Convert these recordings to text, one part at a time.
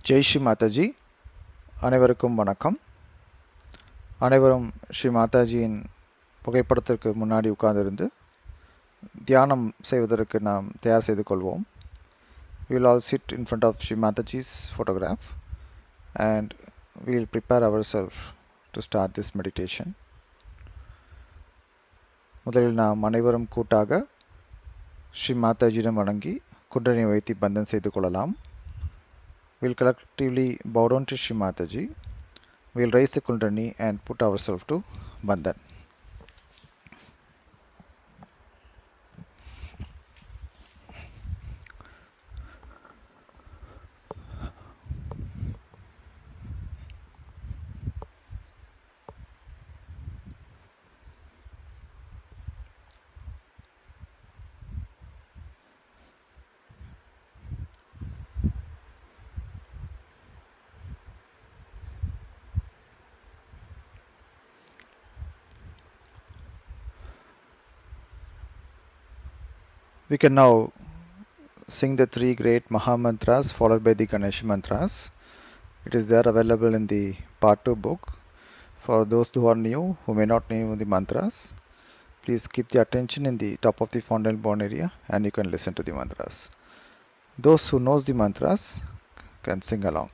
ஜெய் ஸ்ரீ மாதாஜி. அனைவருக்கும் வணக்கம். அனைவரும் ஸ்ரீ மாதாஜியின் புகைப்படத்திற்கு முன்னாடி உட்கார்ந்திருந்து தியானம் செய்வதற்கு நாம் தயார் செய்து கொள்வோம். We will all sit in front of Sri Mataji's photograph and we will prepare ourselves to start this meditation. முதலில் நாம் அனைவரும் கூட்டாக ஸ்ரீ மாதாஜியிடம் வணங்கி குண்டலினி வைத்து பந்தன் செய்து கொள்ளலாம். We will collectively bow down to Sri Mataji. We will raise the Kundalini and put ourselves to Bandhan. We can now sing the three great Maha Mantras followed by the Ganesh Mantras. It is there available in the Part 2 book. For those who are new, who may not know the mantras, please keep the attention in the top of the fountain area and you can listen to the mantras. Those who knows the mantras can sing along.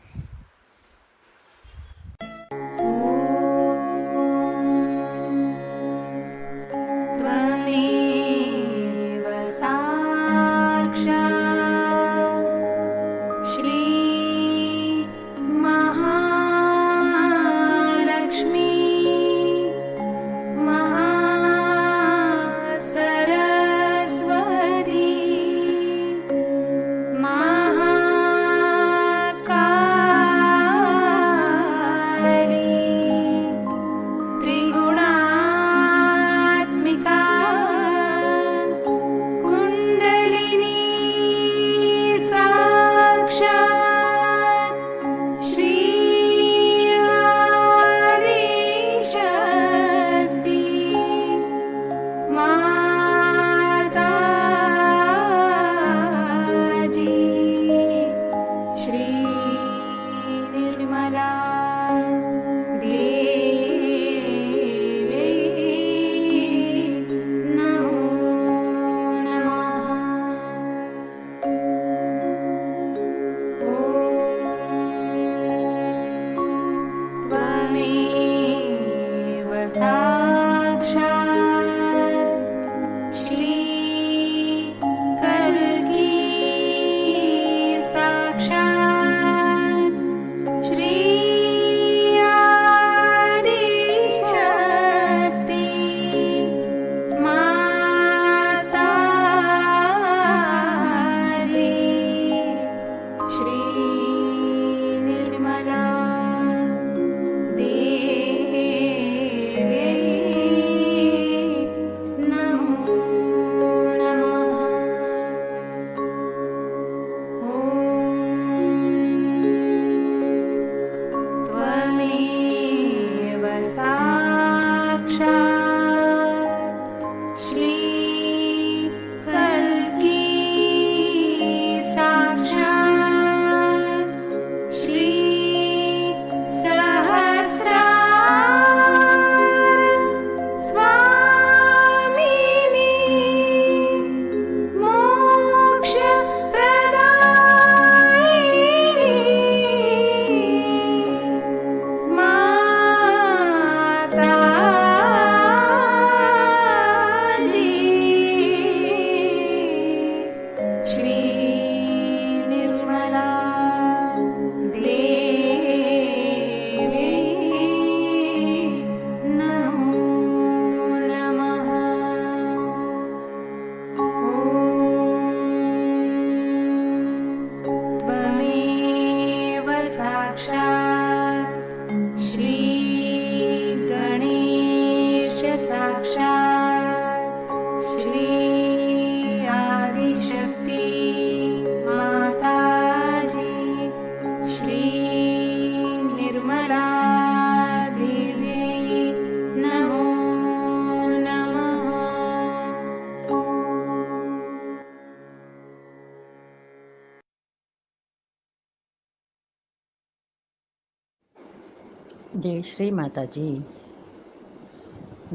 Jai Sri Mataji.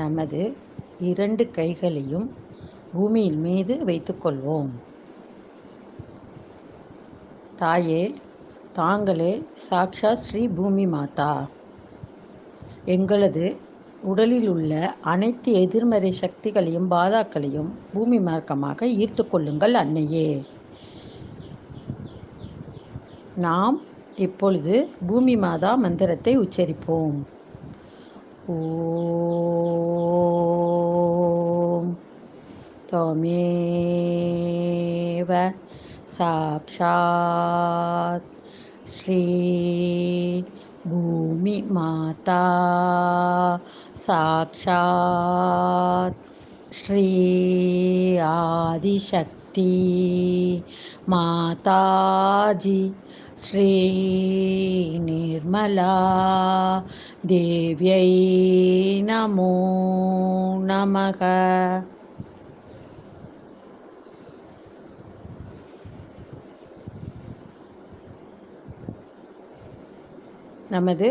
நமது 2 கைகளையும் பூமியின் மீது வைத்துக்கொள்வோம். தாயே, தாங்களே சாக்ஷாத் ஸ்ரீ பூமி மாதா. எங்களது உடலில் உள்ள அனைத்து எதிர்மறை சக்திகளையும் பாதாக்களையும் பூமி மார்க்கமாக ஈர்த்து கொள்ளுங்கள் அன்னையே. நாம் இப்பொழுது பூமி மாதா மந்திரத்தை உச்சரிப்போம். ஓம் त्वमेव साक्षात् श्री भूमिमाता साक्षात् श्री आदिशक्ति माताजी श्री निर्मला देव्यै नमो नमः. நமது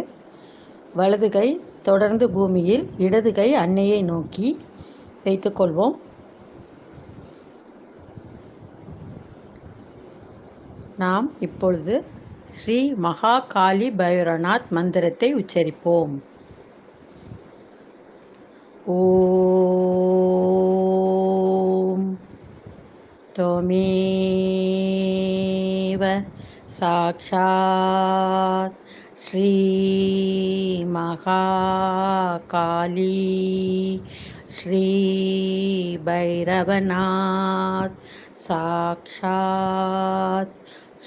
வலது கை தொடர்ந்து பூமியில், இடது கை அன்னையை நோக்கி வைத்துக்கொள்வோம். நாம் இப்பொழுது ஸ்ரீ மகா காளி பைரவநாத் மந்திரத்தை உச்சரிப்போம். ஓம் त्वमेव साक्षात् श्री महाकाली श्री भैरवनाथ साक्षात्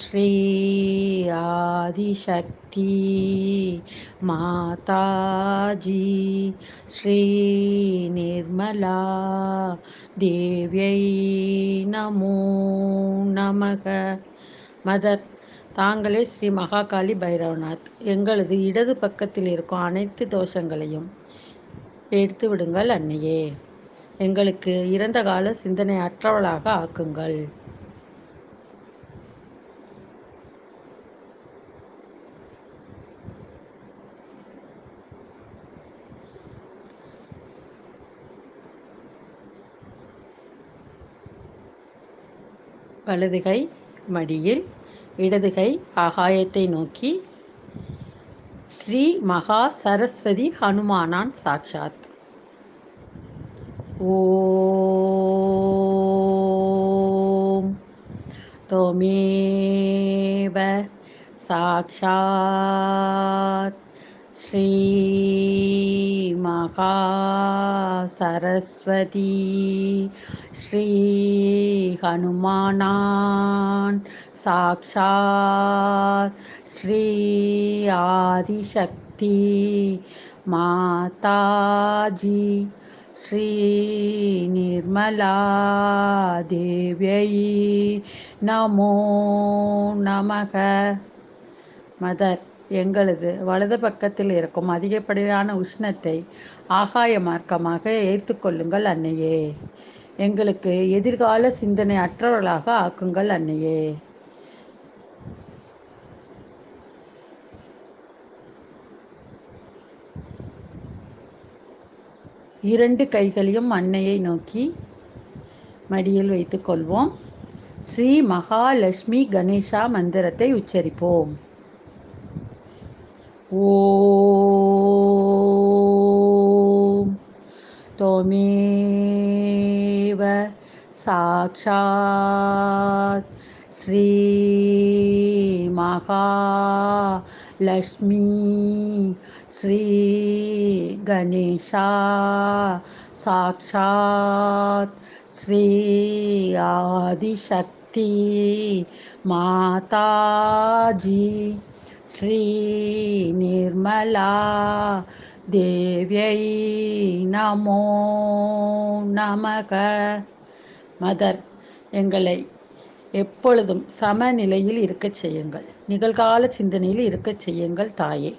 श्री आदिशक्ति माताजी श्री निर्मला देव्यै நமோ நமக. மதர், தாங்களே ஸ்ரீ மகாகாளி பைரவநாத். எங்களது இடது பக்கத்தில் இருக்கும் அனைத்து தோஷங்களையும் எடுத்து விடுங்கள் அன்னையே. எங்களுக்கு இறந்த கால சிந்தனை அற்றவளாக ஆக்குங்கள். வலது கை மடியில், இடது கை ஆகாயத்தை நோக்கி. ஸ்ரீ மகா சரஸ்வதி ஹனுமானான் சாட்சாத். ஓம் त्वमेव साक्षात् श्री महा सरस्वती श्री हनुमानान् साक्षात् श्री आदिशक्ति माताजी श्री निर्मला देव्यै நமோ நமக. மதர், எங்களது வலது பக்கத்தில் இருக்கும் அதிகப்படியான உஷ்ணத்தை ஆகாய மார்க்கமாக ஏற்றுக்கொள்ளுங்கள் அன்னையே. எங்களுக்கு எதிர்கால சிந்தனை அற்றவர்களாக ஆக்குங்கள் அன்னையே. இரண்டு கைகளையும் அன்னையை நோக்கி மடியில் வைத்துக் கொள்வோம். ஸ்ரீ மகாலட்சுமி கணேசா மந்திரத்தை உச்சரிப்போம். ஓம் त्वमेव साक्षात् श्री महालक्ष्मी श्री गणेशा साक्षात् श्री आदिशक्ति माताजी श्री निर्मला தேவ்யை நமோ நமக. மதர், எங்களை எப்பொழுதும் சமநிலையில் இருக்கச் செய்யுங்கள். நிகழ்கால சிந்தனையில் இருக்கச் செய்யுங்கள் தாயே.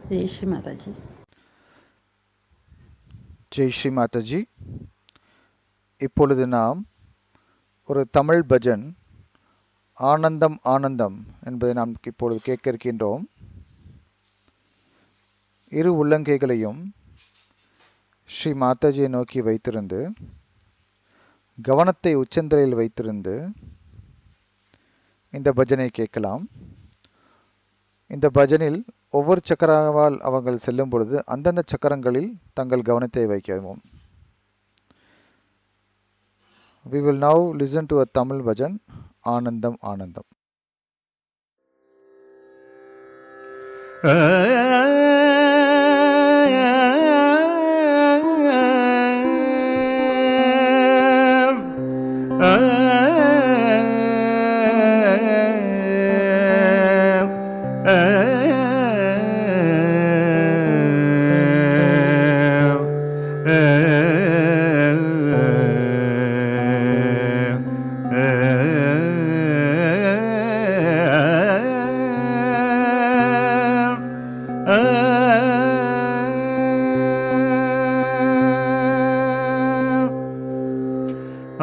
Jai Sri Mataji. Jai Shri Mataji. இப்பொழுது நாம் ஒரு தமிழ் பஜன் ஆனந்தம் ஆனந்தம் என்பதை நாம் இப்பொழுது கேட்க இருக்கின்றோம். இரு உள்ளங்கைகளையும் ஸ்ரீ மாதாஜியை நோக்கி வைத்திருந்து கவனத்தை உச்சந்தலையில் வைத்திருந்து இந்த பஜனை கேட்கலாம். இந்த பஜனில் ஒவ்வொரு சக்கரவால் அவர்கள் செல்லும் பொழுது அந்தந்த சக்கரங்களில் தங்கள் கவனத்தை வைக்கவும். We will now listen to a Tamil bhajan, Anandam Anandam.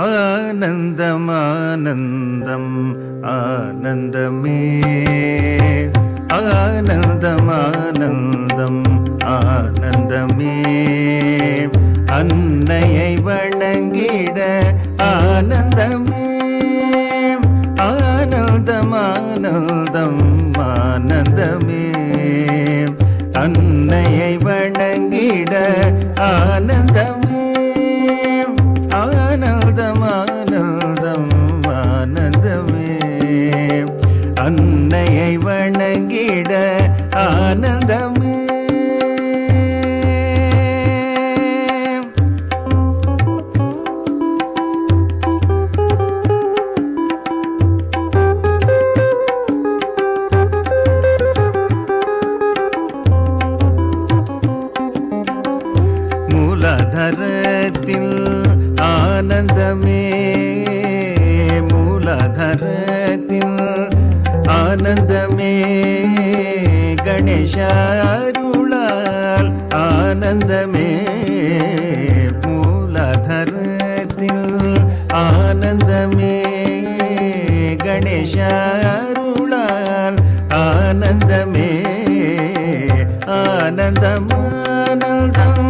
ஆனந்தம் ஆனந்தம் ஆனந்தமே, ஆனந்தம் ஆனந்தம் ஆனந்தமே, அன்னையை வணங்கிட ஆனந்தமே, ஆனந்தம் ஆனந்தம் ஆனந்தமே, அன்னையை வணங்கிட ஆனந்தமே, ஆனந்தம் ஆனந்தம் ஆனந்தமே, அன்னையை வணங்கிட ஆனந்தமே. மூலாதாரத்தில் ஆனந்தமே, மூலாதாரத்தில் ஆனந்தமே, கணேஷருளால் ஆனந்தமே, மூலாதாரத்தில் ஆனந்தமே, கணேஷருளால் ஆனந்தமே, ஆனந்தம் ஆனந்தம்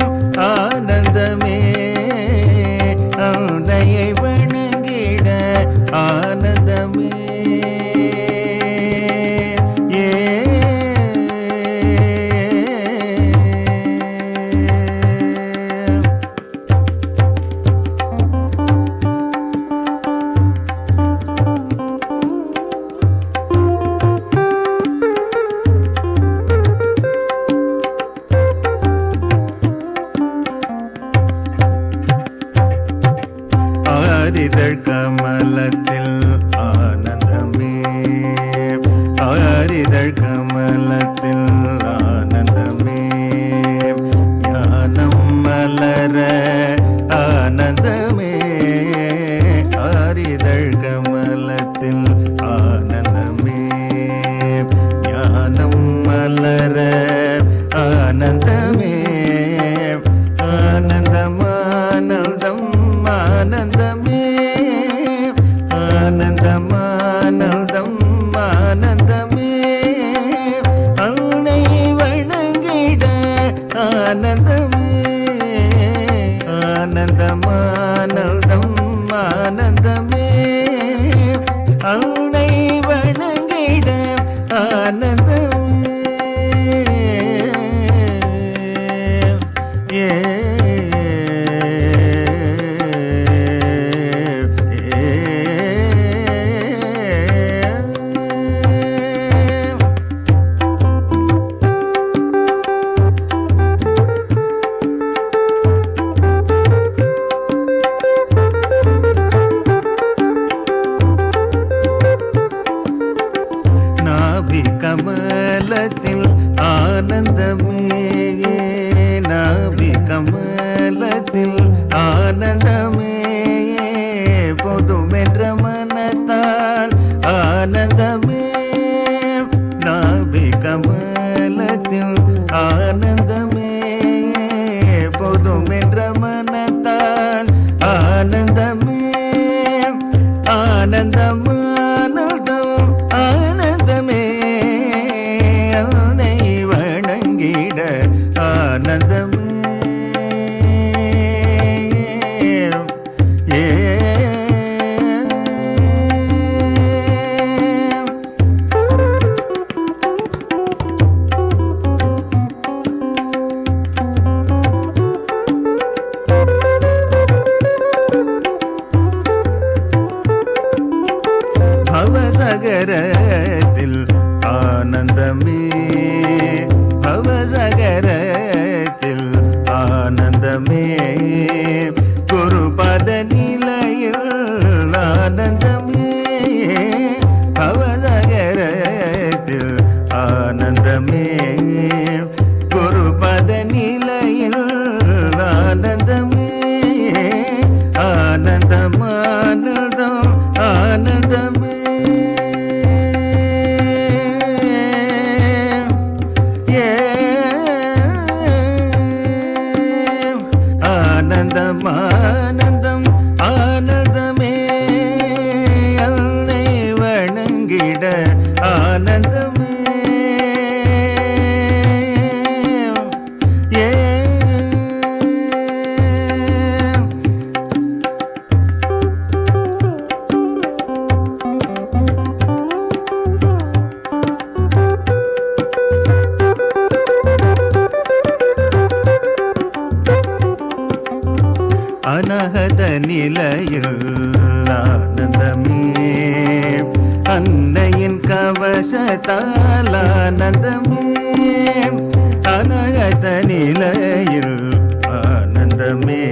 ஆனந்தமே, அன்னையை வணங்கிட ஆனந்தமே. ஆரிதழ் கமலத்தில் ஆனந்தமே, ஆரிதழ் கமலத்தில் ஆனந்தமே, ஞானம் மலர ஆனந்தமே, ஆரிதழ் கமலத்தில் ஆனந்தமே, ஞானம் மலர ஆனந்தமே, ஆனந்தம் ஆனந்தம் ஆனந்தமே, ஆனந்தம் ஆனந்தம் ஆனந்தமே, அன்னை வணங்கிட ஆனந்தமே, ஆனந்தம் ஆனந்தம் ஆனந்தமே, அன்னை வணங்கிட ஆனந்தமே. நாபி கமலத்தில் ஆனந்தமே, நாபி கமலத்தில் ஆனந்தமே, பொதுமென்ற மனத்தால் ஆனந்தமே, நாபி கமலத்தில் ஆனந்தமே, பொதுமென்ற மனத்தால் ஆனந்த பவசகரத்தில் ஆனந்தமே பவசகரத்தில் ஆனந்தமே குருபத நிலையில் ஆனந்தமே பவசகரத்தில் ஆனந்தமே குருபத நிலையில் ஆனந்தமே ஆனந்தமானதம் ஆனந்தமே ஆனந்தமானந்தம் ஆனந்தமே அன்னை வணங்கிட ஆனந்தமே அனகத நிலையில் ஆனந்தமே அன்னையின் கவசத்தால் ஆனந்தமே அனகத நிலையில் ஆனந்தமே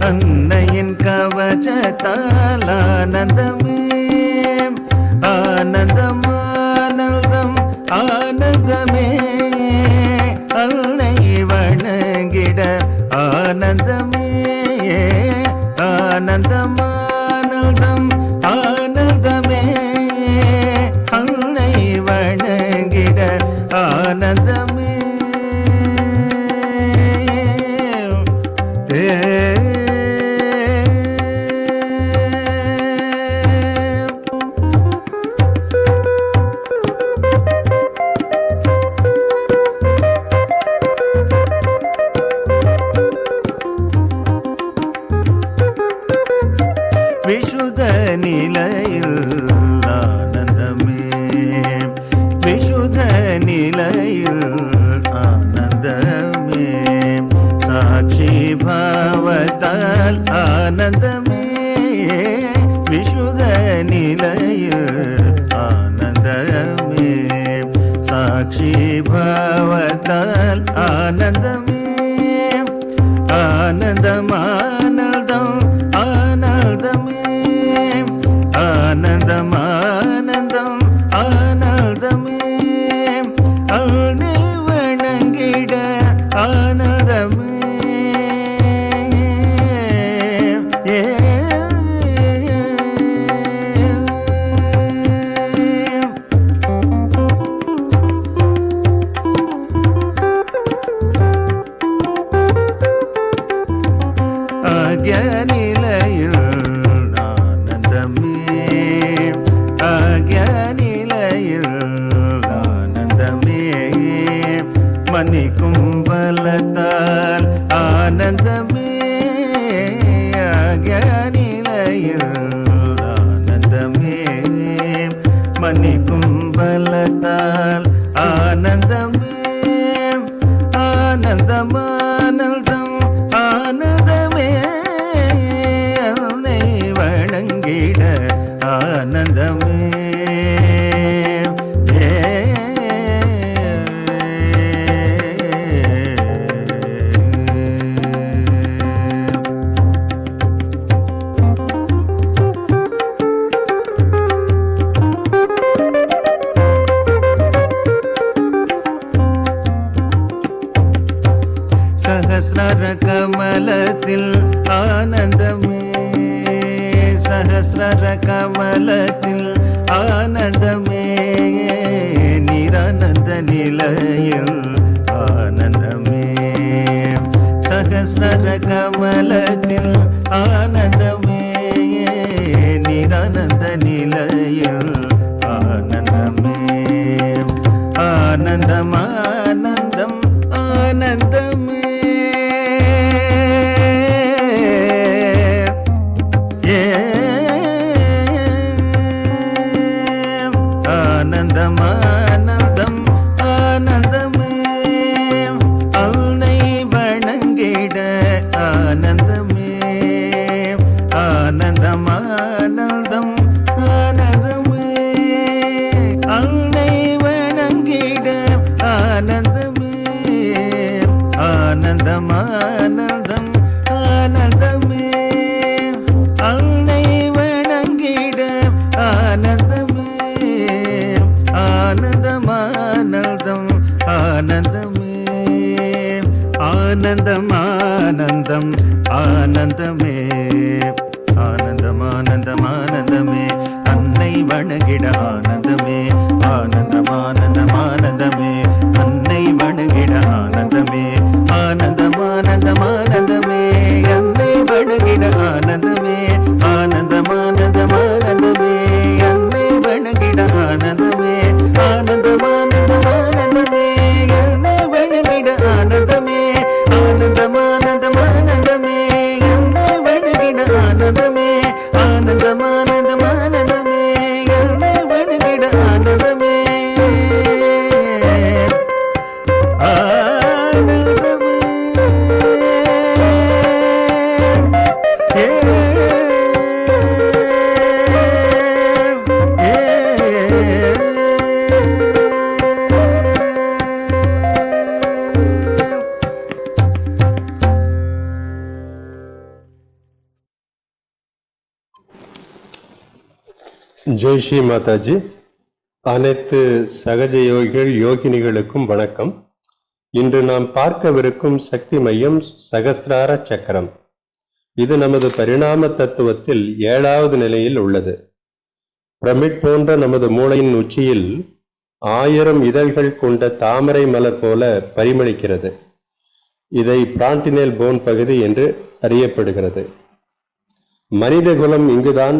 அன்னையின் கவசத்தால் ஆனந்தமே ஆனந்தமானந்தம் ஆனந்தமே அன்னை வணங்கிட ஆனந்தமே ஆனந்தமானந்தம் ஆனந்தமே அன்னை வணங்கிட ஆனந்தமே விஷுத நிலையில் ஆனந்தமே விஷுத நிலையில் ஆனந்தமே சாட்சி பாவத்தால் ஆனந்தமே விஷுத நிலையில் ஆனந்தமே சாட்சி பாவத்தால் ஆனந்தமே ஆனந்தமானந்தம் ஆனந்தமே ஆனந்தமானந்தம் ஆனந்தமே அன்னை வணங்கிட ஆனந்தமே ஆக்ஞானிலையில் ஆனந்தமே ஆக்ஞானிலையில் ஆனந்தமே மன்னிக்கும் பலத்தால் ஆனந்தமே ஆக்ஞானிலையில் ஆனந்தமே மன்னிக்கும் பலத்தால் ஆனந்தமே ஆனந்தமானந்தம் ஆனந்தமே அன்னை வணங்கிட ஆனந்தமே சஹஸ்ர கமலத்தில் ஆனந்தமே சஹஸ்ர கமலத்தில் ஆனந்தமே நிரானந்த நிலையில் ஆனந்தமே சஹஸ்ர கமலத்தில் ஆனந்தமே நிரானந்த நிலையில் ஆனந்தமே ஆனந்தமானந்தம் ஆனந்தமே ஆனந்தமானந்தம் ஆனந்தமே அன்னை வணங்கிட ஆனந்தமே ஆனந்தமானந்தம் ஆனந்தமே ஆனந்தமே ஆனந்தம் ஆனந்தம் ஆனந்தமே அன்னை வணங்கிட ஆனந்தமே ஆனந்தம் ஆனந்தம் ஆனந்தமே அன்னை வணங்கிட ஆனந்தமே ஆனந்தம் ஆனந்தம் ஆனந்தமே அன்னை வணங்கிட ஆனந்தமே ஆனந்தம் ஆனந்தம் ஆனந்தமே அன்னை வணங்கிட ஆனந்தமே ஆனந்தம் ஆனந்தம் ஆனந்தமே அன்னை வணங்கிட ஆனந்தமே ஆனந்தம் ஆனந்தம் ஆனந்தமே அன்னை வணங்கிட ஆனந்தமே ஆனந்தம் ஆனந்தம் ஆனந்தமே அன்னை வணங்கிட ஆனந்தமே ஆனந்தமே ஜெய் ஸ்ரீ மாதாஜி. அனைத்து சகஜ யோகிகள் யோகினிகளுக்கும் வணக்கம். இன்று நாம் பார்க்கவிருக்கும் சக்தி மையம் சகசிரார சக்கரம். இது நமது பரிணாம தத்துவத்தில் 7வது நிலையில் உள்ளது. பிரமிட் போன்ற நமது மூளையின் உச்சியில் 1000 இதழ்கள் கொண்ட தாமரை மலர் போல பரிமளிக்கிறது. இதை பிரான்டினேல் போன் பகுதி என்று அறியப்படுகிறது. மனித குலம் இங்குதான்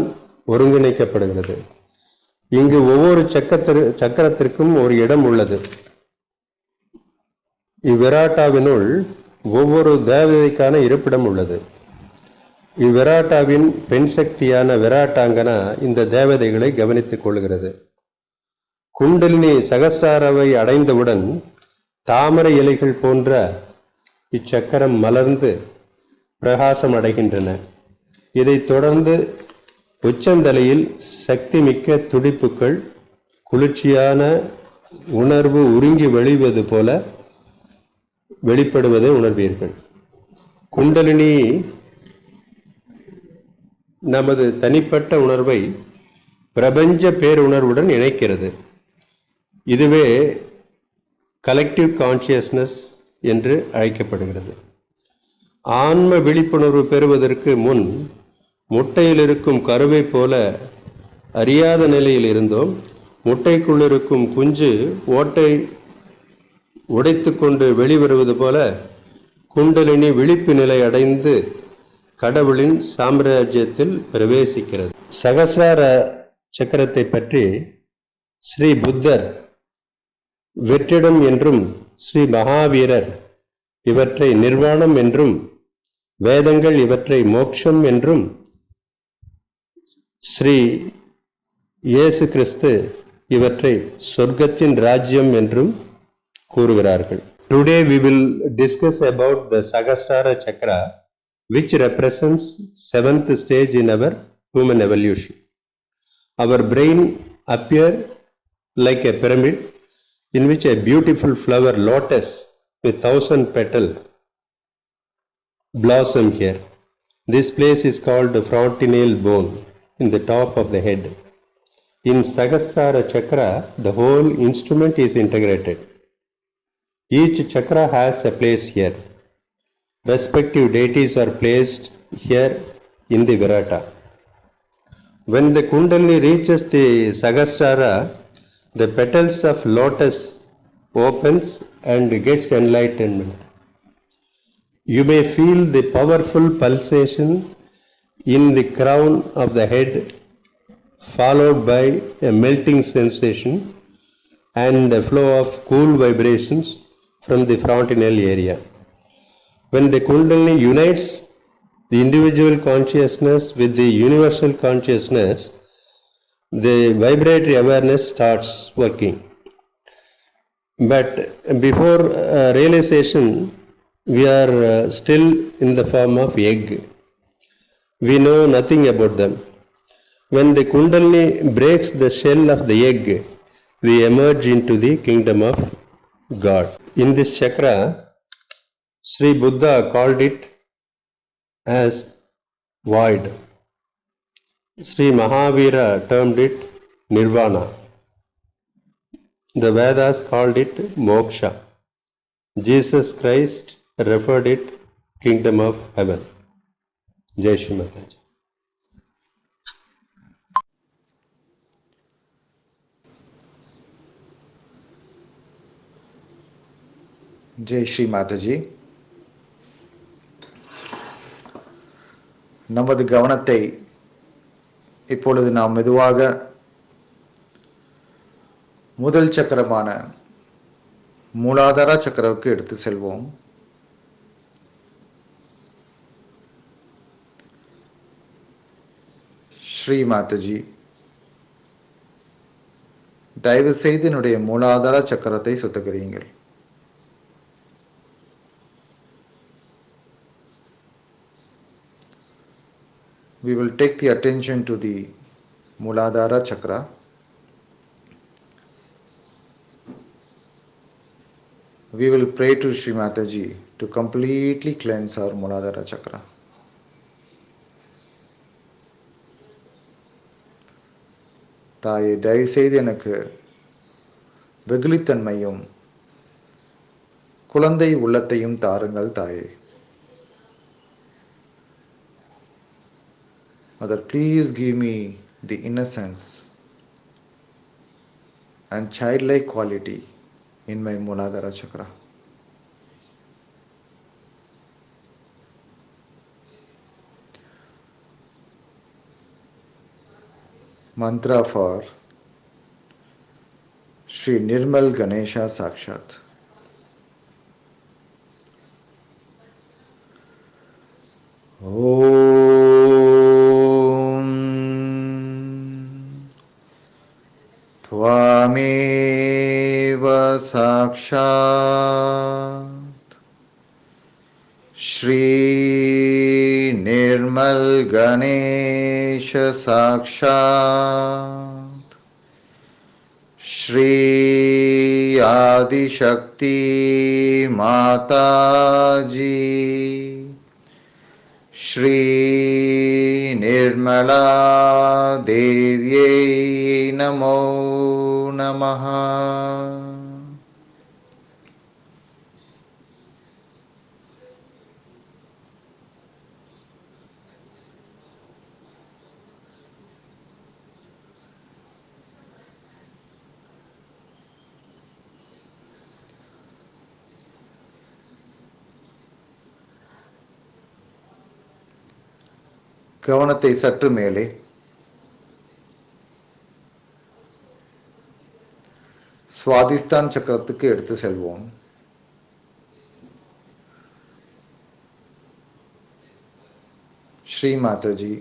ஒருங்கிணைக்கப்படுகிறது. இங்கு ஒவ்வொரு சக்கரத்திற்கும் ஒரு இடம் உள்ளது. இவ்விராட்டாவினுள் ஒவ்வொரு தேவதைக்கான இருப்பிடம் உள்ளது. இவ்விராட்டாவின் பெண் சக்தியான விராட்டாங்கனா இந்த தேவதைகளை கவனித்துக் கொள்கிறது. குண்டலினி சகஸ்ராரவை அடைந்தவுடன் தாமரை இலைகள் போன்ற இச்சக்கரம் மலர்ந்து பிரகாசம் அடைகின்றன. இதைத் தொடர்ந்து உச்சந்தலையில் சக்தி மிக்க துடிப்புகள், குளிர்ச்சியான உணர்வு உருங்கி வெளிவது போல வெளிப்படுவதை உணர்வீர்கள். குண்டலினி நமது தனிப்பட்ட உணர்வை பிரபஞ்ச பேருணர்வுடன் இணைக்கிறது. இதுவே கலெக்டிவ் கான்சியஸ்னஸ் என்று அழைக்கப்படுகிறது. ஆன்ம விழிப்புணர்வு பெறுவதற்கு முன் முட்டையில் இருக்கும் கருவை போல அறியாத நிலையில் இருந்தோம். முட்டைக்குள் இருக்கும் குஞ்சு ஓட்டை உடைத்து கொண்டு வெளிவருவது போல குண்டலினி விழிப்பு நிலை அடைந்து கடவுளின் சாம்ராஜ்யத்தில் பிரவேசிக்கிறது. சகசிரார சக்கரத்தை பற்றி ஸ்ரீ புத்தர் வெற்றிடம் என்றும் ஸ்ரீ மகாவீரர் இவற்றை நிர்வாணம் என்றும் வேதங்கள் இவற்றை மோட்சம் என்றும் ஸ்ரீ இயேசு கிறிஸ்து இவற்றை சொர்க்கத்தின் ராஜ்யம் என்றும் கூறுகிறார்கள். Today we will discuss about the Sahasrara Chakra, which represents 7th stage in our human evolution. Our brain appear like a pyramid in which a beautiful flower lotus with 1000 petals blossom here. This place is called the frontinal bone in the top of the head. In Sahasrara Chakra, the whole instrument is integrated. Each chakra has a place here. Respective deities are placed here in the Virata. When the Kundalini reaches the Sahasrara, the petals of lotus opens and gets enlightenment. You may feel the powerful pulsation in the crown of the head, followed by a melting sensation and a flow of cool vibrations from the frontinal area. When the Kundalini unites the individual consciousness with the universal consciousness, the vibratory awareness starts working. But before realization, we are still in the form of egg. We know nothing about them. When the Kundalini breaks the shell of the egg, we emerge into the kingdom of God. In this chakra, Sri Buddha called it as void. Sri Mahavira termed it nirvana. The Vedas called it moksha. Jesus Christ referred it kingdom of heaven. Jai Shri Mataji. Jai Sri Mataji. நமது கவனத்தை இப்பொழுது நாம் மெதுவாக முதல் சக்கரமான மூலாதார சக்கரவுக்கு எடுத்து செல்வோம். ஸ்ரீ மாதாஜி, தயவு செய்து என்னுடைய மூலாதார சக்கரத்தை சுத்தகரியுங்கள். We will take the attention to the Muladhara chakra. We will pray to Sri Mataji to completely cleanse our Muladhara chakra. தாயே, தயவுசெய்து எனக்கு வெகுளித்தன்மையும் குழந்தை உள்ளத்தையும் தாருங்கள் தாயே. Mother, please give me the innocence and childlike quality in my Muladhara chakra. Mantra for Sri Nirmal Ganesha Sakshat. Om Tvameva Sakshat Shri Nirmal Ganesha Sakshat Shri Adi Shakti Mataji Shri Nirmala Devyai Namo Namaha. கவனத்தை சற்று மேலே சுவாதிஸ்தான் சக்கரத்துக்கு எடுத்து செல்வோம். ஸ்ரீ மாதாஜி,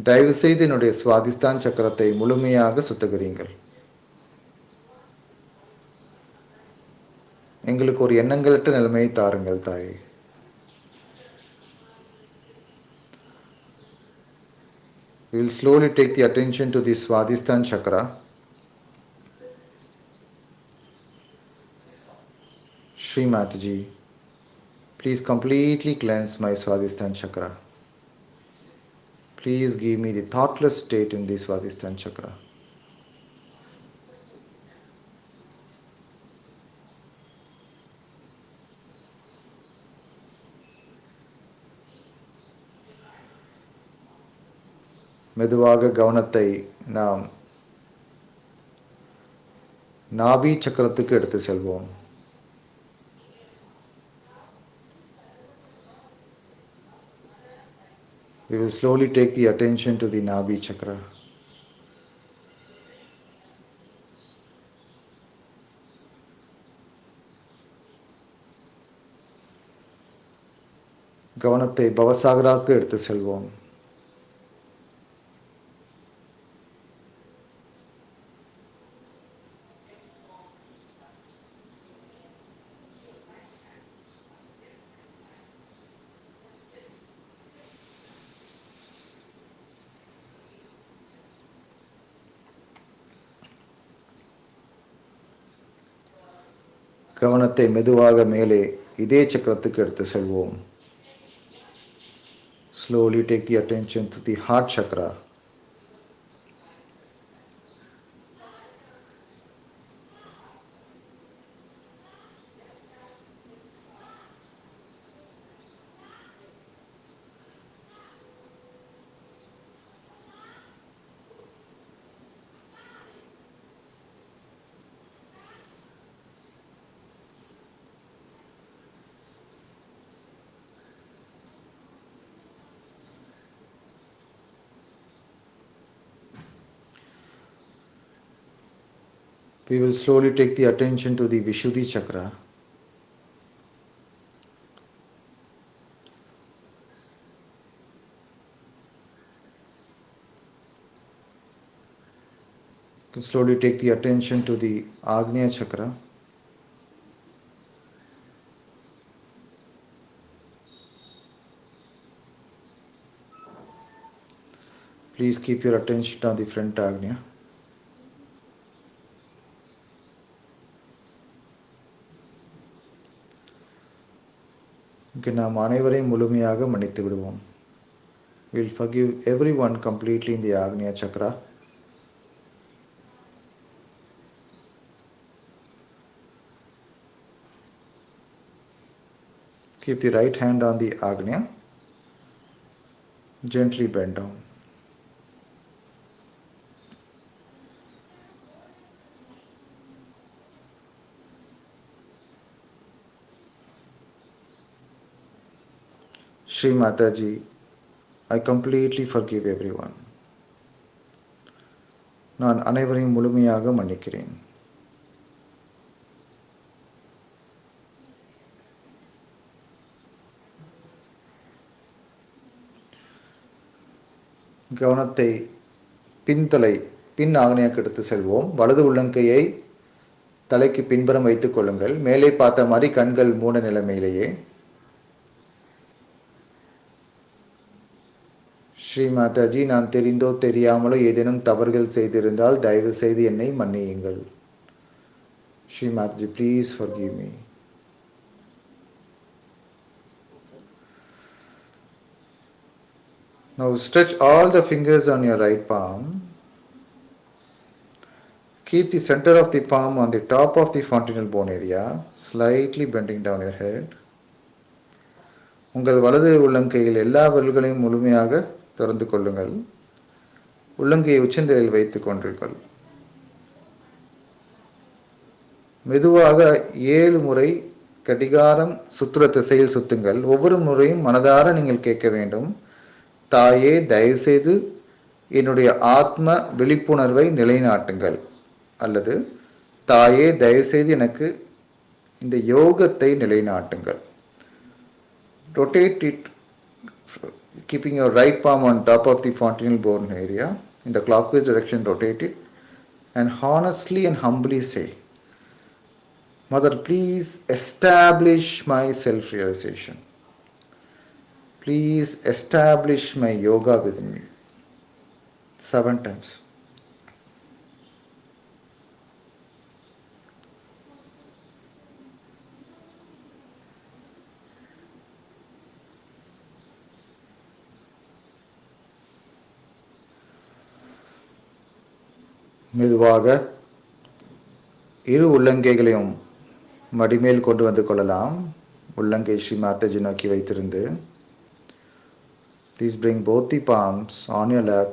தயவு செய்து என்னுடைய சுவாதிஸ்தான் சக்கரத்தை முழுமையாக சுத்தகரியுங்கள். எங்களுக்கு ஒரு எண்ணங்களற்ற நிலைமையை தாருங்கள் தாயே. We will slowly take the attention to the Swadhisthana chakra. Shri Mataji, please completely cleanse my Swadhisthana chakra. Please give me the thoughtless state in the Swadhisthana chakra. மெதுவாக கவனத்தை நாம் நாபி சக்கரத்துக்கு எடுத்து செல்வோம். We will slowly take the attention to the Nabhi chakra. கவனத்தை பவசாகராவுக்கு எடுத்து செல்வோம். கவனத்தை மெதுவாக மேலே இதே சக்கரத்துக்கு எடுத்து செல்வோம். Slowly take the attention to the heart chakra. We will slowly take the attention to the Vishuddhi chakra. You can slowly take the attention to the Agnya chakra. Please keep your attention on the front Agnya. இங்கே நாம் அனைவரையும் முழுமையாக மன்னித்து விடுவோம். We will forgive everyone completely in the Agnya chakra. Keep the right hand on the Agnya. Gently bend down. Shri Mataji, I completely forgive everyone. நான் அனைவரையும் முழுமையாக மன்னிக்கிறேன். கவனத்தை பின் ஆக்னியாக்கு எடுத்து செல்வோம். வலது உள்ளங்கையை தலைக்கு பின்புறம் வைத்துக் கொள்ளுங்கள். மேலே பார்த்த மாதிரி கண்கள் மூட நிலைமையிலேயே. ஸ்ரீ மாதாஜி, நான் தெரிந்தோ தெரியாமலோ ஏதேனும் தவறுகள் செய்திருந்தால் தயவு செய்து என்னை மன்னியுங்கள். Shri Mataji, please forgive me. Now stretch all the fingers on your right palm. Keep the center of the palm on the top of the fontanel bone area, slightly bending down your head. உங்கள் வலது உள்ளங்கையில் எல்லா விரல்களையும் முழுமையாக திறந்து கொள்ளுங்கள். உள்ளங்கையை உச்சந்தலையில் வைத்துக் கொண்டிருங்கள். மெதுவாக 7 முறை கடிகாரம் சுற்றுற திசையில் சுத்துங்கள். ஒவ்வொரு முறையும் மனதார நீங்கள் கேட்க வேண்டும், தாயே தயவுசெய்து என்னுடைய ஆத்ம விழிப்புணர்வை நிலைநாட்டுங்கள், அல்லது தாயே தயவுசெய்து எனக்கு இந்த யோகத்தை நிலைநாட்டுங்கள். Rotate it, keeping your right palm on top of the fontanel bone area in the clockwise direction. Rotate it and honestly and humbly say, Mother, please establish my self-realization. Please establish my yoga within me. 7 times. மெதுவாக இரு உள்ளங்கைகளையும் மடிமேல் கொண்டு வந்து கொள்ளலாம். உள்ளங்கை ஸ்ரீ மாதாஜி நோக்கி வைத்திருந்து, please bring both the palms on your lap,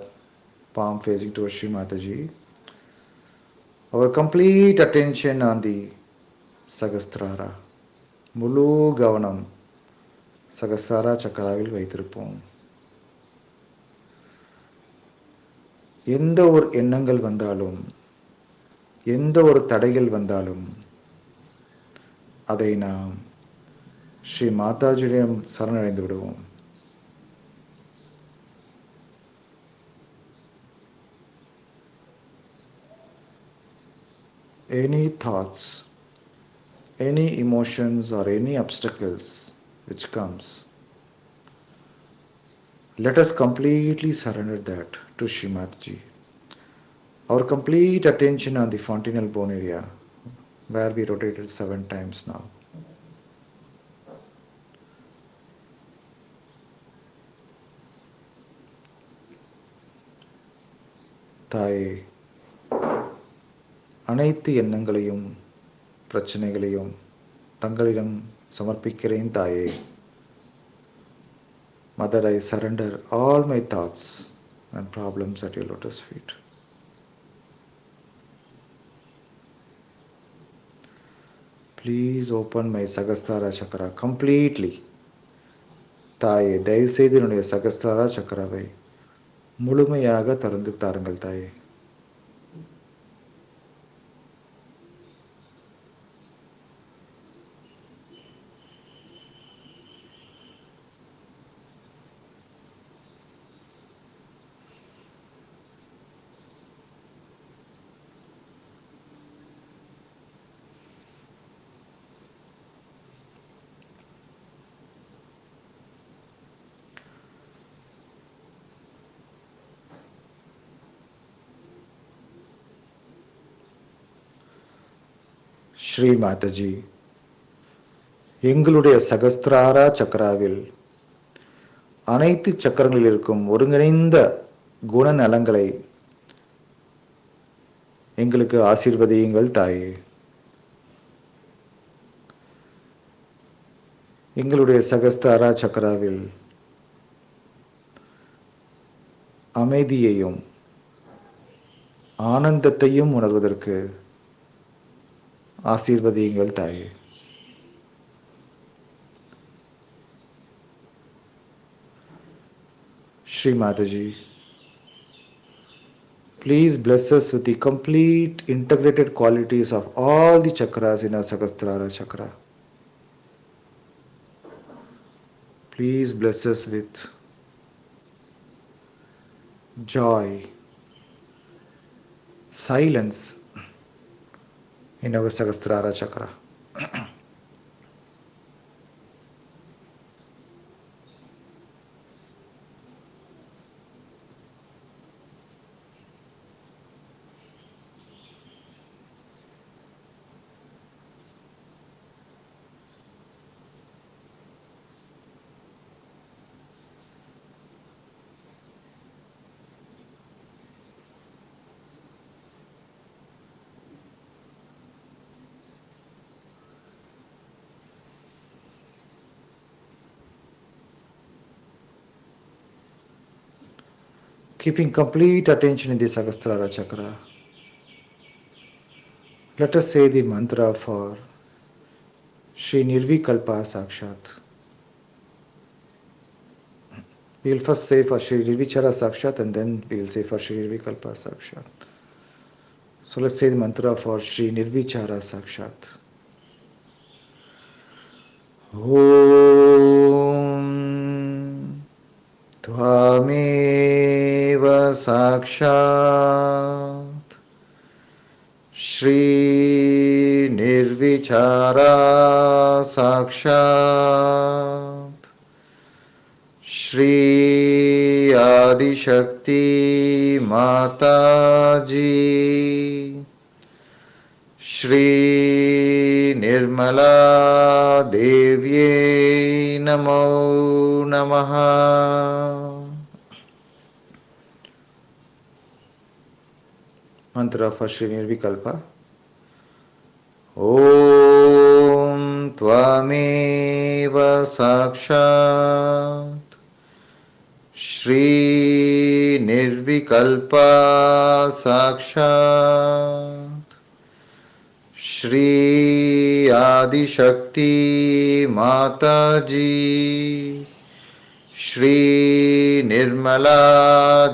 palm facing towards Shri Mataji. Our complete attention on the Sahasrara. முழு கவனம் சகஸ்ராரா சக்கராவில் வைத்திருப்போம். எந்த ஒரு எண்ணங்கள் வந்தாலும், எந்த ஒரு தடைகள் வந்தாலும் அதை நாம் ஸ்ரீ மாதாஜியிடம் சரணடைந்து விடுவோம். Any thoughts, any emotions or any obstacles which comes, let us completely surrender that to Shri Mataji. Our complete attention on the fontanel bone area, where we rotated 7 times now. தாயே, அனைத்து எண்ணங்களையும் பிரச்சனைகளையும் தங்களிடம் சமர்ப்பிக்கிறேன் தாயே. Mother, I surrender all my thoughts and problems at your lotus feet. Please open my Sahasrara chakra completely. தாயே, தயவுசெய்து என்னுடைய சகஸ்ராரா சக்கராவை முழுமையாக திறந்து தாருங்கள் தாயே. ஸ்ரீ மாதாஜி, எங்களுடைய சகஸ்திராரா சக்கராவில் அனைத்து சக்கரங்களில் இருக்கும் ஒருங்கிணைந்த குணநலங்களை எங்களுக்கு ஆசீர்வதியுங்கள் தாயே. எங்களுடைய சகஸ்திராரா சக்கராவில் அமைதியையும் ஆனந்தத்தையும் உணர்வதற்கு ஆசீர்வதியுங்கள் தாயே. Shri Mataji, please bless us with the complete integrated qualities of all the chakras in our Sahasrara chakra. Please bless us with joy, silence in our Sahasrara chakra. Keeping complete attention in the Sahasrara chakra, let us say the mantra for Shri Nirvikalpa Sakshat. We will first say for Shri Nirvichara Sakshat and then we will say for Shri Nirvikalpa Sakshat. So let's say the mantra for Shri Nirvichara Sakshat. Om Tvameva Sakshat Shri Nirvichara Sakshat Shri Adishakti Mataji Shri Nirmala Devye Namo Namaha. Mantra for Shri Nirvikalpa. Om Tvameva Sakshat Shri Nirvikalpa Sakshat Shri Adishakti Mataji Shri Nirmala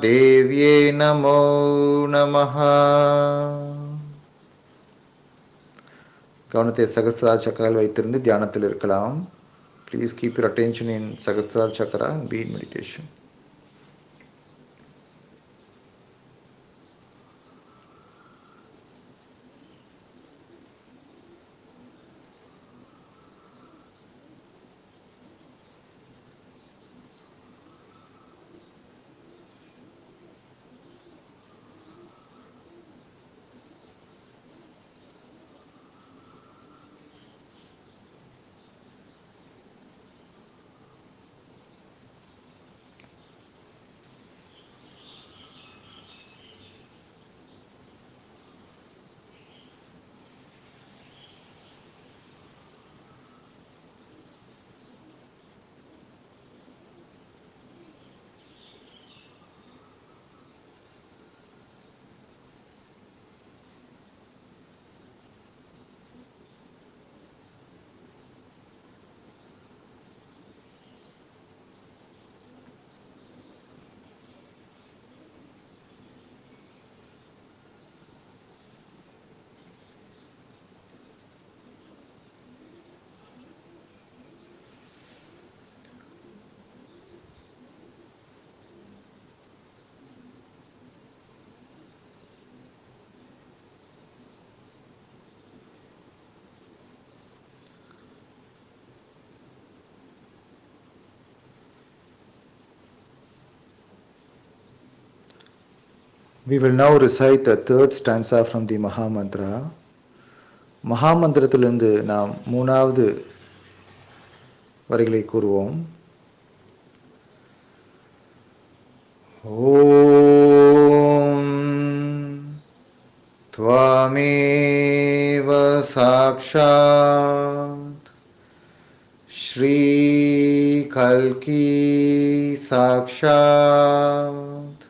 Devye Namo Namaha. கவனத்தை சகஸ்ரா சக்கரால் வைத்திருந்து தியானத்தில் இருக்கலாம். Please keep your attention in Sahasrara chakra and be in meditation. We will now recite the third stanza from the Maha Mantra. மகாமந்திரத்திலிருந்து நாம் மூணாவது வரிகளை கூறுவோம். ஓம் त्वमेव साक्षात् श्रीकल्की साक्षात्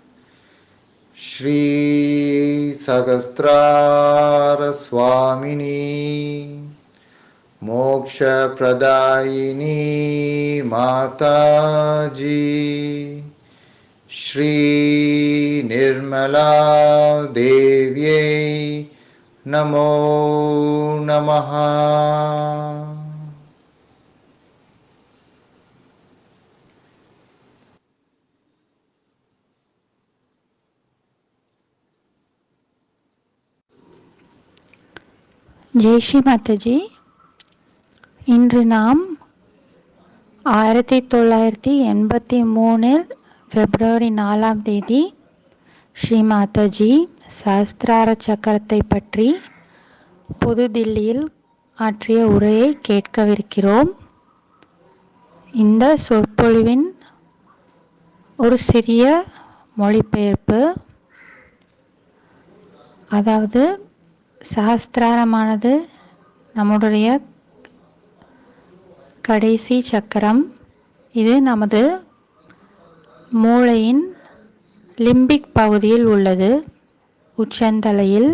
श्रीसहस्रारस्वामिनी मोक्षप्रदायिनी माताजी श्री निर्मला देव्यै नमो नमः. ஜெய் ஸ்ரீ மாதாஜி. இன்று நாம் 1983 பிப்ரவரி 4ஆம் தேதி ஸ்ரீ மாதாஜி சஹஸ்ரார சக்கரத்தை பற்றி புதுதில்லியில் ஆற்றிய உரையை கேட்கவிருக்கிறோம். இந்த சொற்பொழிவின் ஒரு சிறிய மொழிபெயர்ப்பு. அதாவது சஹஸ்ராரமானது நம்முடைய கடைசி சக்கரம். இது நமது மூளையின் லிம்பிக் பகுதியில் உள்ளது, உச்சந்தலையில்.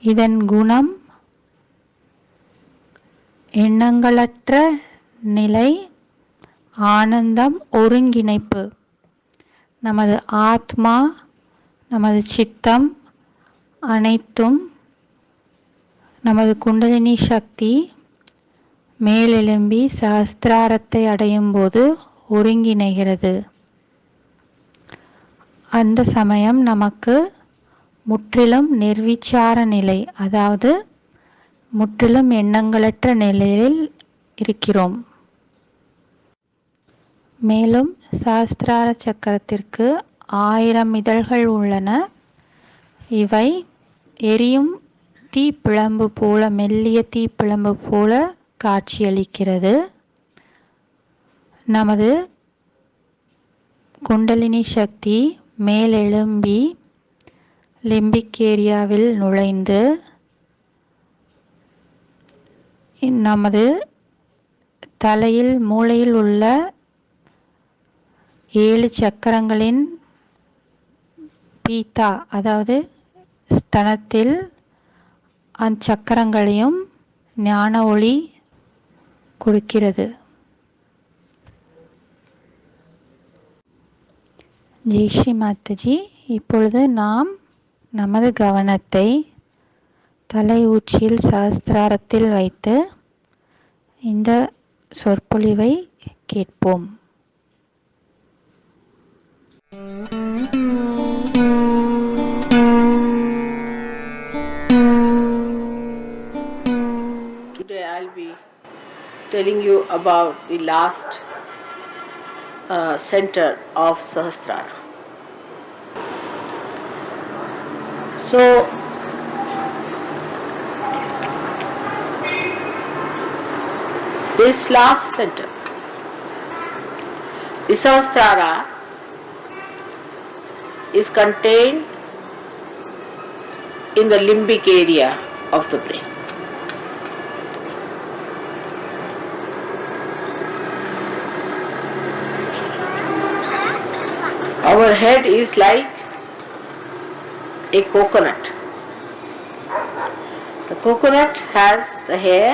இதன் குணம் எண்ணங்களற்ற நிலை, ஆனந்தம், ஒருங்கிணைப்பு. நமது ஆத்மா, நமது சித்தம் அனைத்தும் நமது குண்டலினி சக்தி மேலெழும்பி சஹஸ்ராரத்தை அடையும் போது ஒருங்கிணைகிறது. அந்த சமயம் நமக்கு முற்றிலும் நிர்விச்சார நிலை, அதாவது முற்றிலும் எண்ணங்களற்ற நிலையில் இருக்கிறோம். மேலும் சஹஸ்ரார சக்கரத்திற்கு 1000 இதழ்கள் உள்ளன. இவை எரியும் தீப்பிழம்பு போல, மெல்லிய தீப்பிழம்பு போல காட்சியளிக்கிறது. நமது குண்டலினி சக்தி மேலெழும்பி லிம்பிக் ஏரியாவில் நுழைந்து நமது தலையில், மூளையில் உள்ள 7 சக்கரங்களின் பீத்தா, அதாவது ஸ்தனத்தில் அச்சக்கரங்களையும் ஞான ஒளி கொடுக்கிறது. ஜெய் ஸ்ரீ மாதாஜி. இப்பொழுது நாம் நமது கவனத்தை தலை உச்சியில் சஹஸ்ராரத்தில் வைத்து இந்த சொற்பொழிவை கேட்போம். Today I'll be telling you about the last center of Sahasrara. So, this last center, the Sahasrara, is contained in the limbic area of the brain. Our head is like a coconut. The coconut has the hair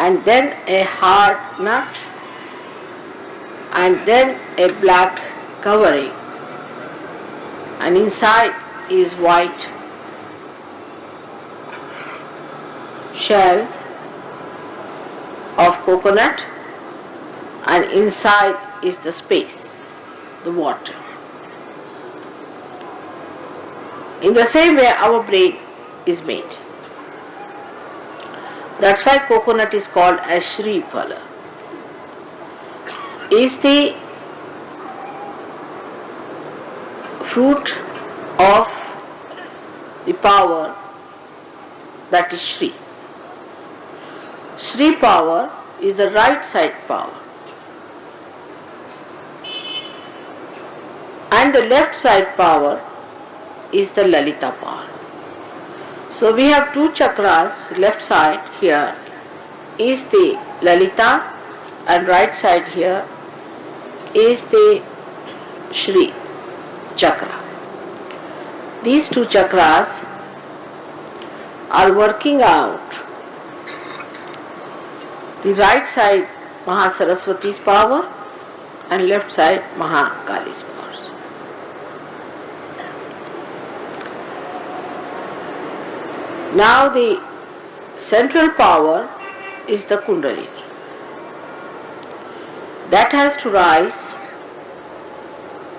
and then a hard nut and then a black covering, and inside is white shell of coconut, and inside is the space, the water. In the same way our brain is made. That's why coconut is called as Shri Phala. Is the fruit of the power that is Shri. Shri power is the right side power. And the left side power is the Lalita power. So we have two chakras, left side here is the Lalita and right side here is the Shri chakra. These two chakras are working out the right side Mahasaraswati's power and left side Mahakali's powers. Now the central power is the Kundalini. That has to rise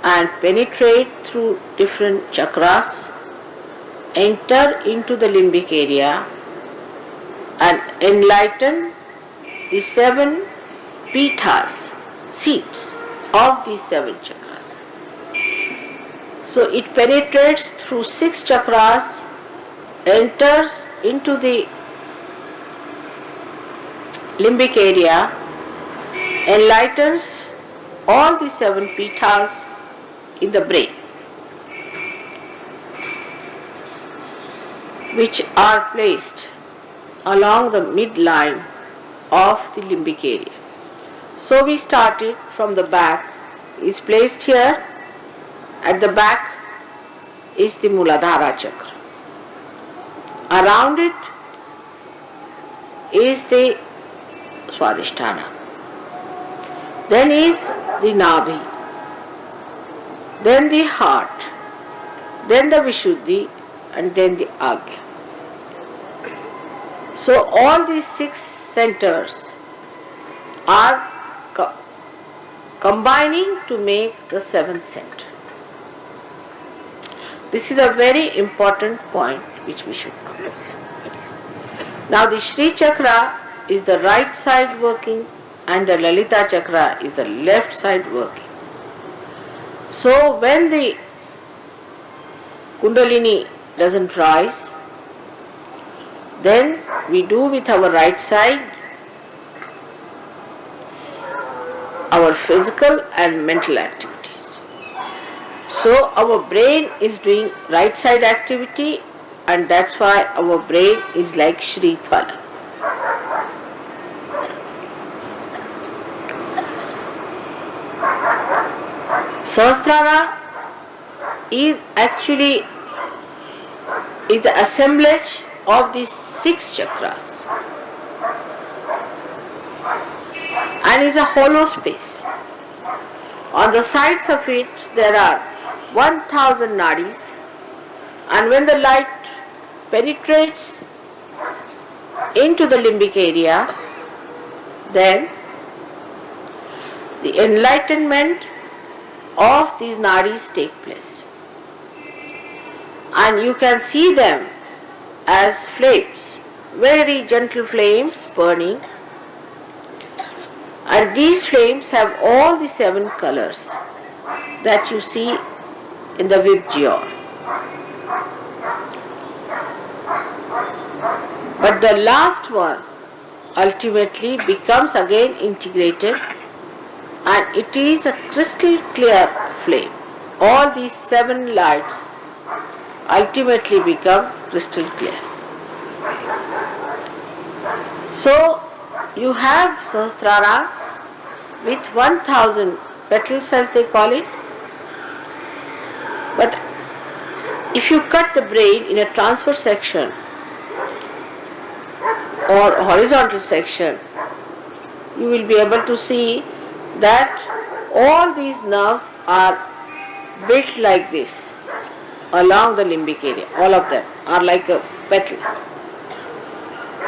and penetrate through different chakras, enter into the limbic area and enlighten the 7 pithas, seats of these 7 chakras. So it penetrates through 6 chakras, enters into the limbic area, enlightens all the 7 pithas in the brain, which are placed along the midline of the limbic area. So we started from the back, is placed here, at the back is the Muladhara chakra. Around it is the Swadhisthana. Then is the Nabhi. Then the heart. Then the Vishuddhi and then the Agya. So all these 6 centers are combining to make the 7th center. This is a very important point which we should know. Now the Shri chakra is the right side working and the Lalita chakra is the left side working. So when the Kundalini doesn't rise, then we do with our right side our physical and mental activities. So our brain is doing right side activity and that's why our brain is like Shri Phala. Sahasrara is actually an assemblage of these 6 chakras and is a hollow space. On the sides of it there are 1000 nadis, and when the light penetrates into the limbic area, then the enlightenment of these nadis take place. And you can see them as flames, very gentle flames burning. And these flames have all the 7 colors that you see in the Vibgyor. But the last one ultimately becomes again integrated and it is a crystal clear flame. All these 7 lights ultimately become crystal clear. So you have Sahasrara with 1000 petals as they call it. But if you cut the brain in a transverse section or horizontal section, you will be able to see that all these nerves are built like this along the limbic area. All of them are like a petal.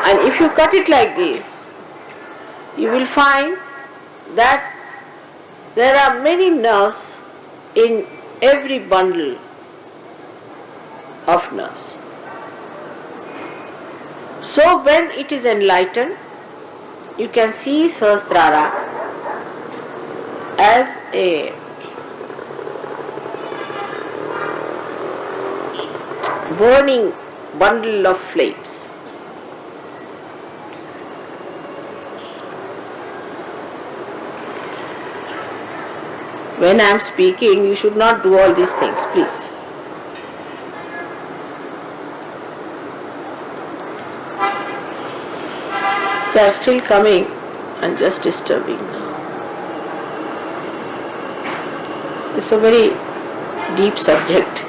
And if you cut it like this, you will find that there are many nerves in every bundle of nerves. So when it is enlightened, you can see Sahasrara as a burning bundle of flames. When I am speaking, you should not do all these things, please. They are still coming and just disturbing now. It's a very deep subject.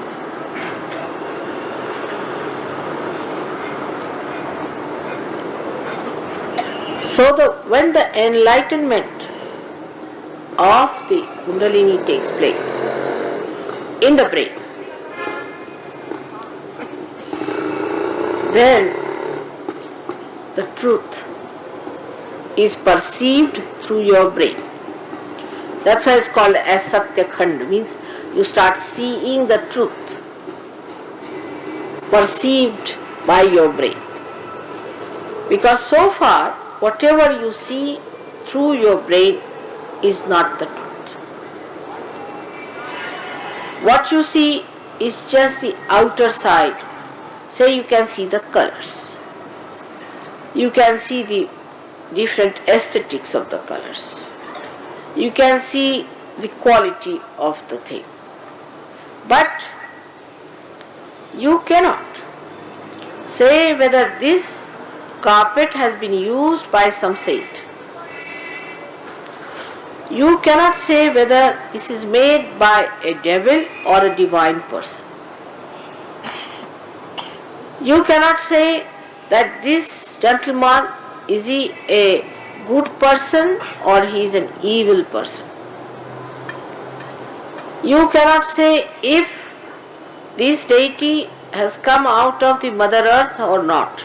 So when the enlightenment of the Kundalini takes place in the brain, then the truth is perceived through your brain. That's why it's called as Satya Khand, means you start seeing the truth perceived by your brain. Because so far, whatever you see through your brain is not the truth. What you see is just the outer side. Say you can see the colors. You can see the different aesthetics of the colors. You can see the quality of the thing. But you cannot say whether this carpet has been used by some saint. You cannot say whether this is made by a devil or a divine person. You cannot say that this gentleman, is he a good person or he is an evil person. You cannot say if this deity has come out of the Mother Earth or not.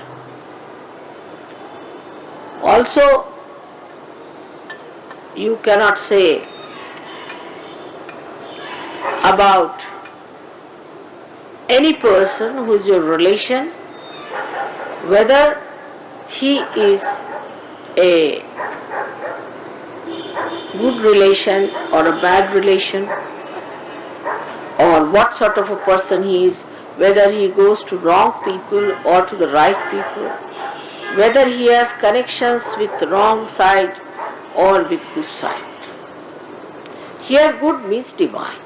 Also, you cannot say about any person who is your relation whether he is a good relation or a bad relation, or what sort of a person he is, whether he goes to wrong people or to the right people, whether he has connections with the wrong side or with good side. Here good means divine.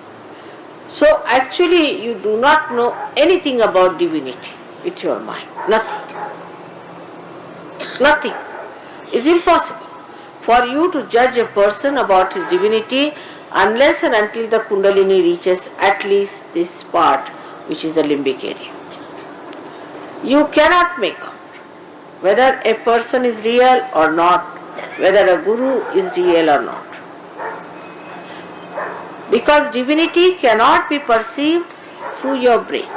So actually you do not know anything about divinity with your mind. Nothing. Nothing. It's impossible for you to judge a person about his divinity unless and until the Kundalini reaches at least this part, which is the limbic area. You cannot make out whether a person is real or not, whether a guru is real or not. Because divinity cannot be perceived through your brain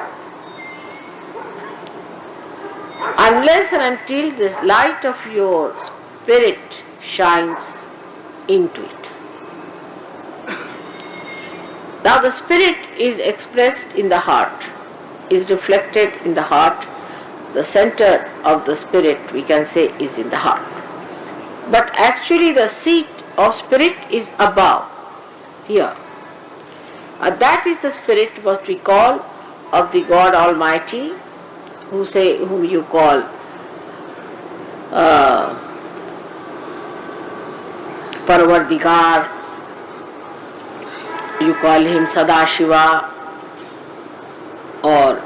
unless and until this light of your spirit shines into it. Now the spirit is expressed in the heart, is reflected in the heart. The center of the spirit, we can say, is in the heart. But actually the seat of spirit is above, here. That is the spirit what we call of the God Almighty, whom you call Parvardigar, you call him Sadashiva, or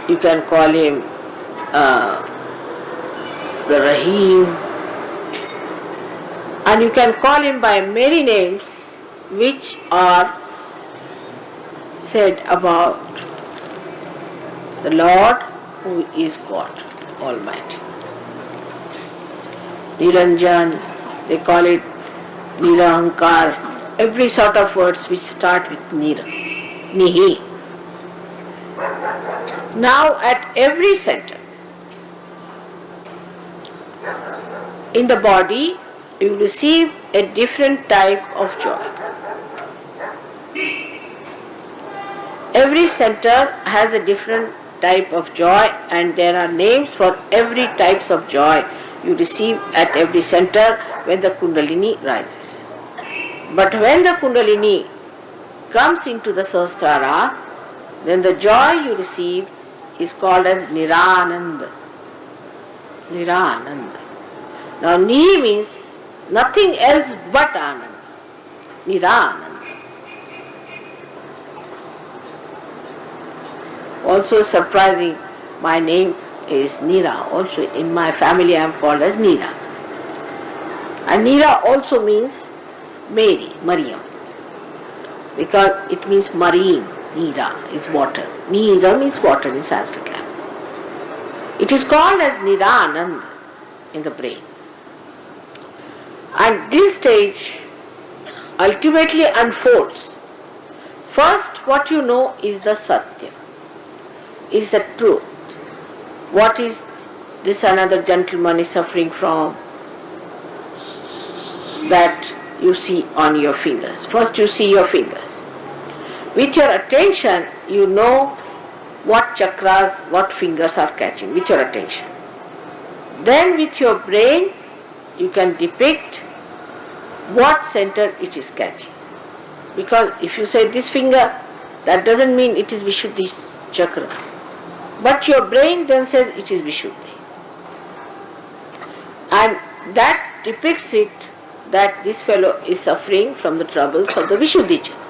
you can call him the Rahim, and you can call him by many names which are said about the Lord who is God Almighty. Niranjan, they call it Nirahankar, every sort of words which start with Nira, Nihi. Now at every center in the body you receive a different type of joy. Every center has a different type of joy, and there are names for every types of joy you receive at every center when the Kundalini rises. But when the Kundalini comes into the Sahasrara, then the joy you receive is called as Nirananda. Nirananda. Now Ni means nothing else but Ananda. Nirananda. Also surprising, my name is Neera. Also in my family I am called as Neera. And Neera also means Mary, Mariam, because it means marine. Neera is water. Neera means water in Sanskrit language. It is called as Niranand in the brain. And this stage ultimately unfolds. First, what you know is the Satya, is the truth. What is this another gentleman is suffering from that you see on your fingers. First you see your fingers. With your attention, you know what chakras, what fingers are catching with your attention. Then with your brain, you can depict what center it is catching. Because if you say this finger, that doesn't mean it is Vishuddhi chakra. But your brain then says it is Vishuddhi. And that depicts it that this fellow is suffering from the troubles of the Vishuddhi chakra.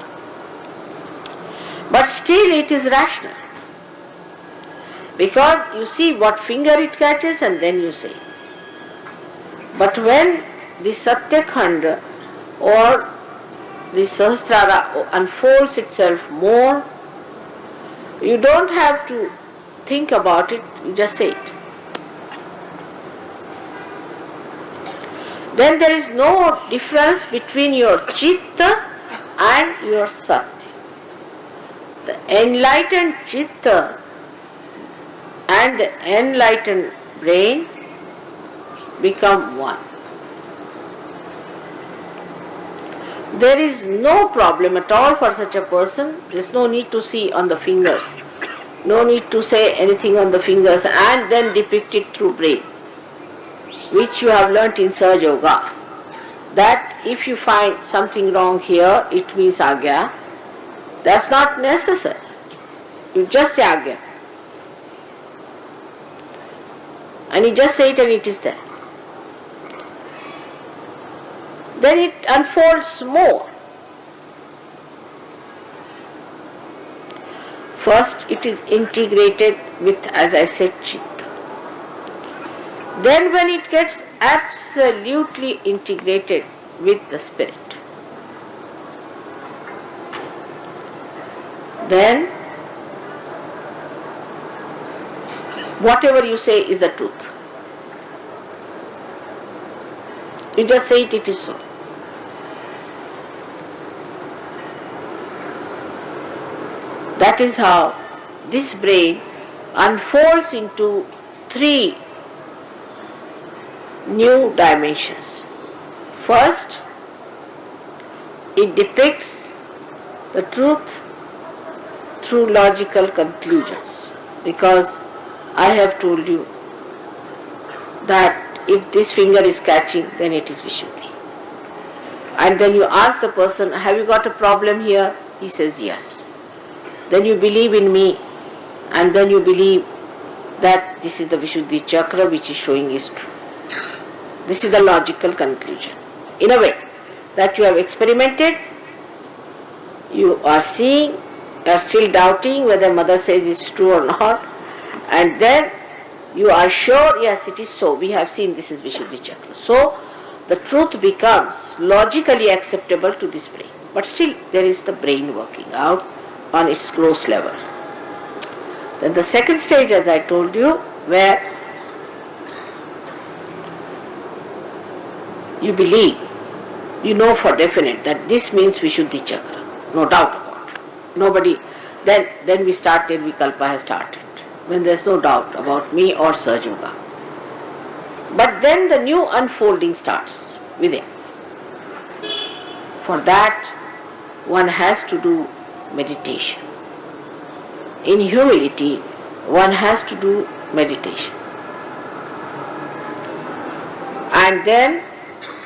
But still it is rational. Because you see what finger it catches and then you say. But when the Satya Khanda or the Sahasrara unfolds itself more, you don't have to think about it, you just say it. Then there is no difference between your Chitta and your Satya. The enlightened Chitta and the enlightened brain become one. There is no problem at all for such a person. There is no need to see on the fingers. No need to say anything on the fingers and then depict it through brain, which you have learnt in Sahaja Yoga. That if you find something wrong here, it means Agya. That's not necessary. You just say Agya. And you just say it and it is there. Then it unfolds more. First it is integrated with, as I said, Chitta. Then when it gets absolutely integrated with the spirit, then whatever you say is the truth. You just say it, it is so. That is how this brain unfolds into 3 new dimensions. First, it depicts the truth through logical conclusions, because I have told you that if this finger is catching, then it is Vishuddhi. And then you ask the person, have you got a problem here? He says yes. Then you believe in me, and then you believe that this is the Vishuddhi chakra which is showing is true. This is the logical conclusion. In a way that you have experimented, you are seeing, you are still doubting whether mother says it's true or not, and then you are sure, yes, it is so. We have seen this is Vishuddhi chakra. So the truth becomes logically acceptable to this brain. But still there is the brain working out on its gross level. Then the second stage, as I told you, where you believe, you know for definite that this means Vishuddhi chakra, no doubt about it. Nobody, then we start, Nirvikalpa has started, when there is no doubt about me or Sahaja Yoga. But then the new unfolding starts within. For that, one has to do meditation. In humility, one has to do meditation. And then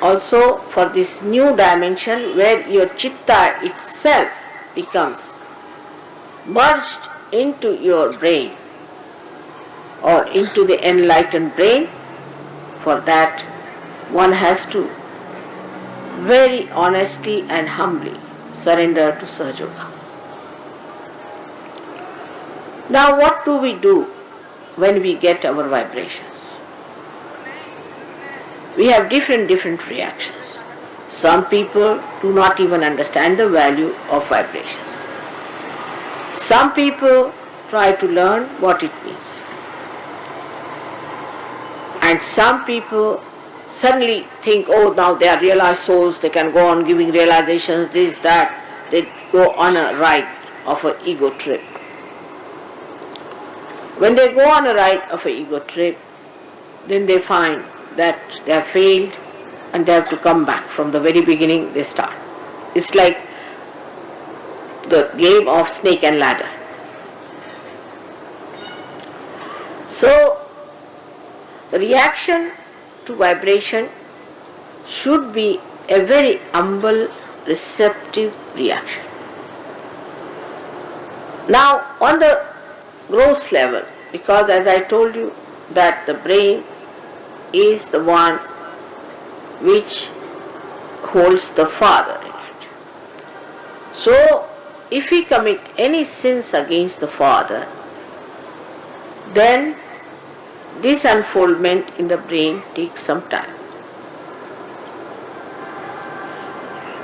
also for this new dimension where your Chitta itself becomes merged into your brain or into the enlightened brain, for that one has to very honestly and humbly surrender to Sahaja Yoga. Now, what do we do when we get our vibrations? We have different reactions. Some people do not even understand the value of vibrations. Some people try to learn what it means. And some people suddenly think, oh, now they are realized souls, they can go on giving realizations, this, that. They go on a ride of an ego trip. When they go on a ride of an ego trip, then they find that they have failed and they have to come back. From the very beginning they start. It's like the game of snake and ladder. So, the reaction to vibration should be a very humble, receptive reaction. Now, on the gross level, because as I told you that the brain is the one which holds the father in it. So, if we commit any sins against the father, then this unfoldment in the brain takes some time.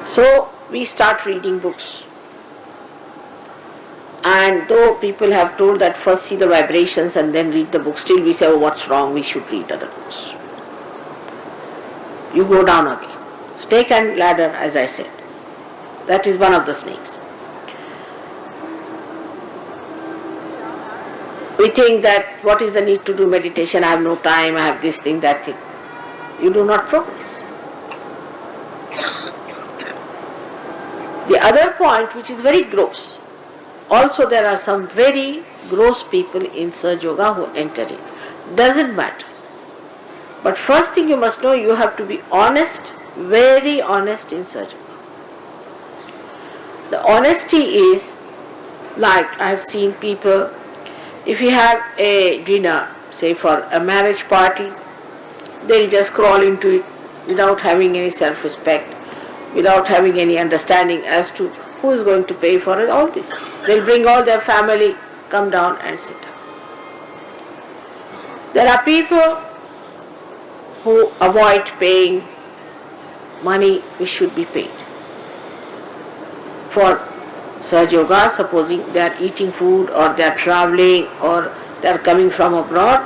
So, we start reading books. And though people have told that first see the vibrations and then read the book, still we say, oh, what's wrong, we should read other books. You go down again. Snake and ladder, as I said. That is one of the snakes. We think that what is the need to do meditation, I have no time, I have this thing, that thing. You do not progress. The other point, which is very gross, also there are some very gross people in Sahaja Yoga who enter it. Doesn't matter. But first thing you must know, you have to be honest, very honest in Sahaja Yoga. The honesty is like I have seen people, if you have a dinner, say for a marriage party, they'll just crawl into it without having any self-respect, without having any understanding as to who is going to pay for it, all this. They'll bring all their family, come down and sit down. There are people who avoid paying money which should be paid. For Sahaja Yoga, supposing they are eating food or they are traveling or they are coming from abroad,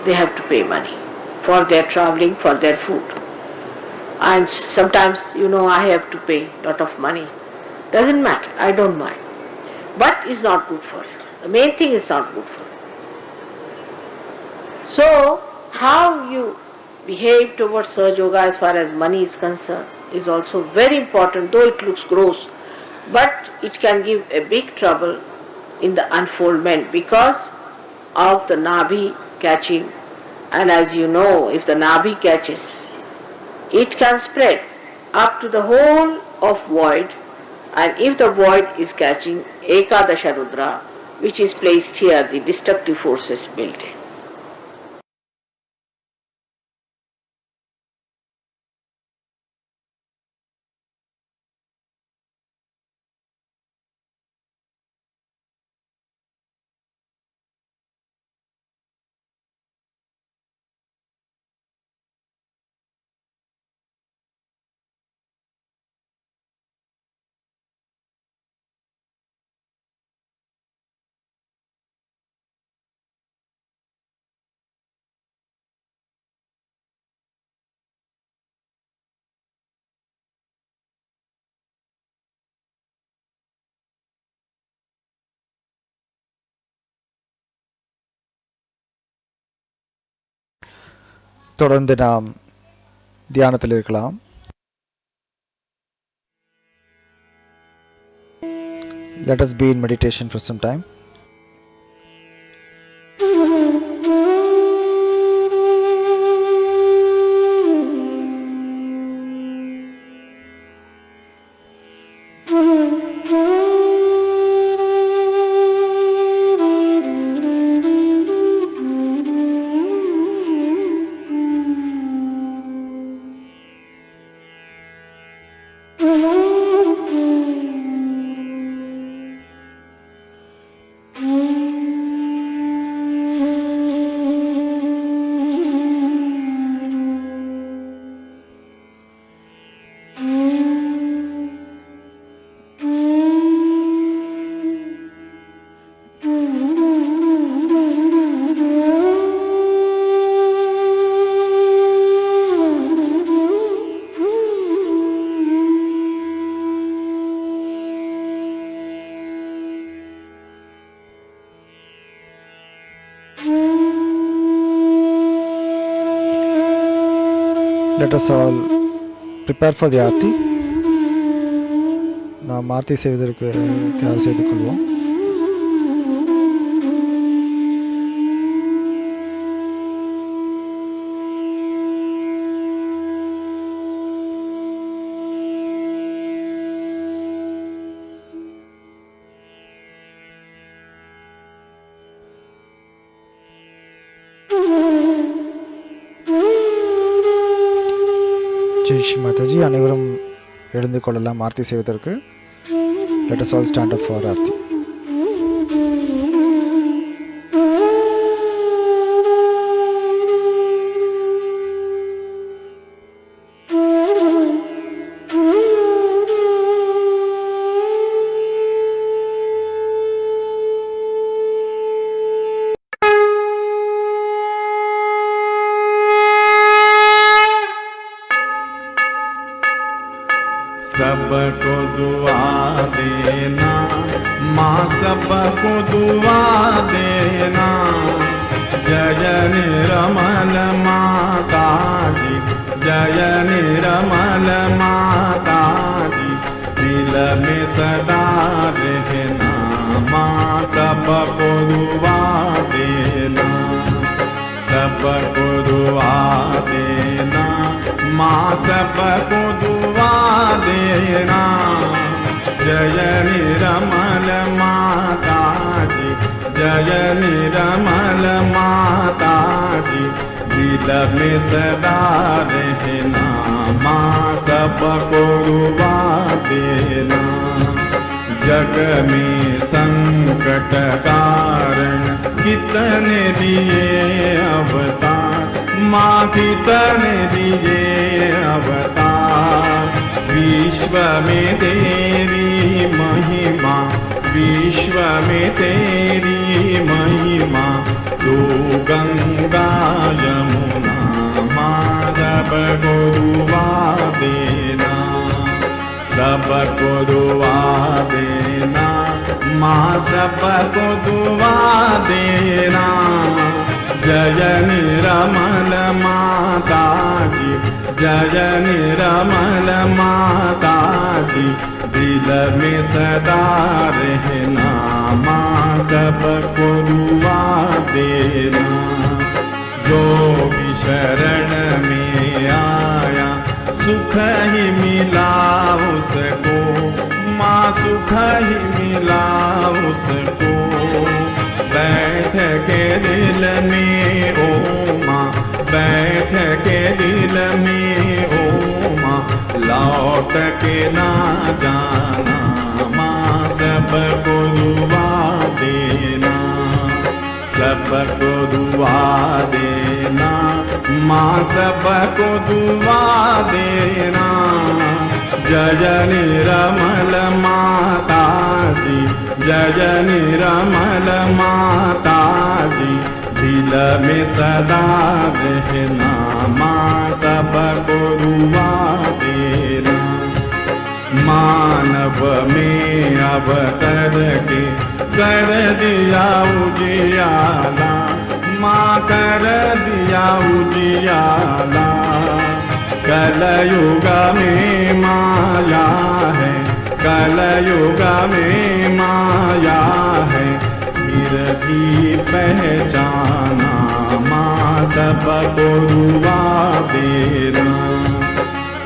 they have to pay money for their traveling, for their food. And sometimes, I have to pay a lot of money. Doesn't matter, I don't mind. But it's not good for you. The main thing is not good for you. So, how you behave towards Sahaja Yoga as far as money is concerned is also very important, though it looks gross, but it can give a big trouble in the unfoldment because of the Nabhi catching. And as you know, if the Nabhi catches, it can spread up to the whole of void, and if the void is catching Ekadasha Rudra, which is placed here, the destructive forces built in. தொடர்ந்து நாம் தியானத்தில் இருக்கலாம். Let us be in meditation for some time. Let us all prepare for the Aarti. நாம் ஆர்த்தி செய்வதற்கு தயார் செய்து கொள்வோம். ஜெய் ஸ்ரீ மாதாஜி. அனைவரும் எழுந்து கொள்ளலாம் ஆர்த்தி செய்வதற்கு. Let us all stand up for Aarti. सबको दुआ देना माँ, सबको दुआ देना। जय निर्मल माता जी, जय निर्मल माता जी, दिल में सदा रहना माँ, सबको दुआ देना, सबको दुआ देना माँ, सबको दुआ देना। जय निर्मल माता जी, जय निर्मल माता जी, दिल में सदा रहना माँ, सबको दुआ देना। जग में संकट कारण कितने दिए अवतार माँ, कितने दिए अवतार। विश्व में तेरी महिमा, विश्व में तेरी महिमा, तू गंगा यमुना माँ, सबको दुआ देना, सबको दुआ देना माँ, सबको दुआ देना। जय निर्मल माता जी, जय निर्मल माता जी, दिल में सदा रहना माँ, सबको दुआ देना। जो भी शरण में आया सुख ही मिला उसको माँ, सुख ही मिला उसको। बैठ के दिल में ओ माँ, बैठ के दिल में ओ माँ, लौट के ना जाना माँ, सबको दुआ देना, सबको दुआ देना माँ, सबको दुआ देना। जय निर्मल माता जी, जय निर्मल माता जी, दिल में सदा रहना माँ, सबको दुआ देना। मानव में अवतर के कर दिया उजियाला माँ, कर दिया उजियाला। कलयुग में माया है, कलयुग में माया है, फिर भी पहचाना माँ, सबको दुआ देना,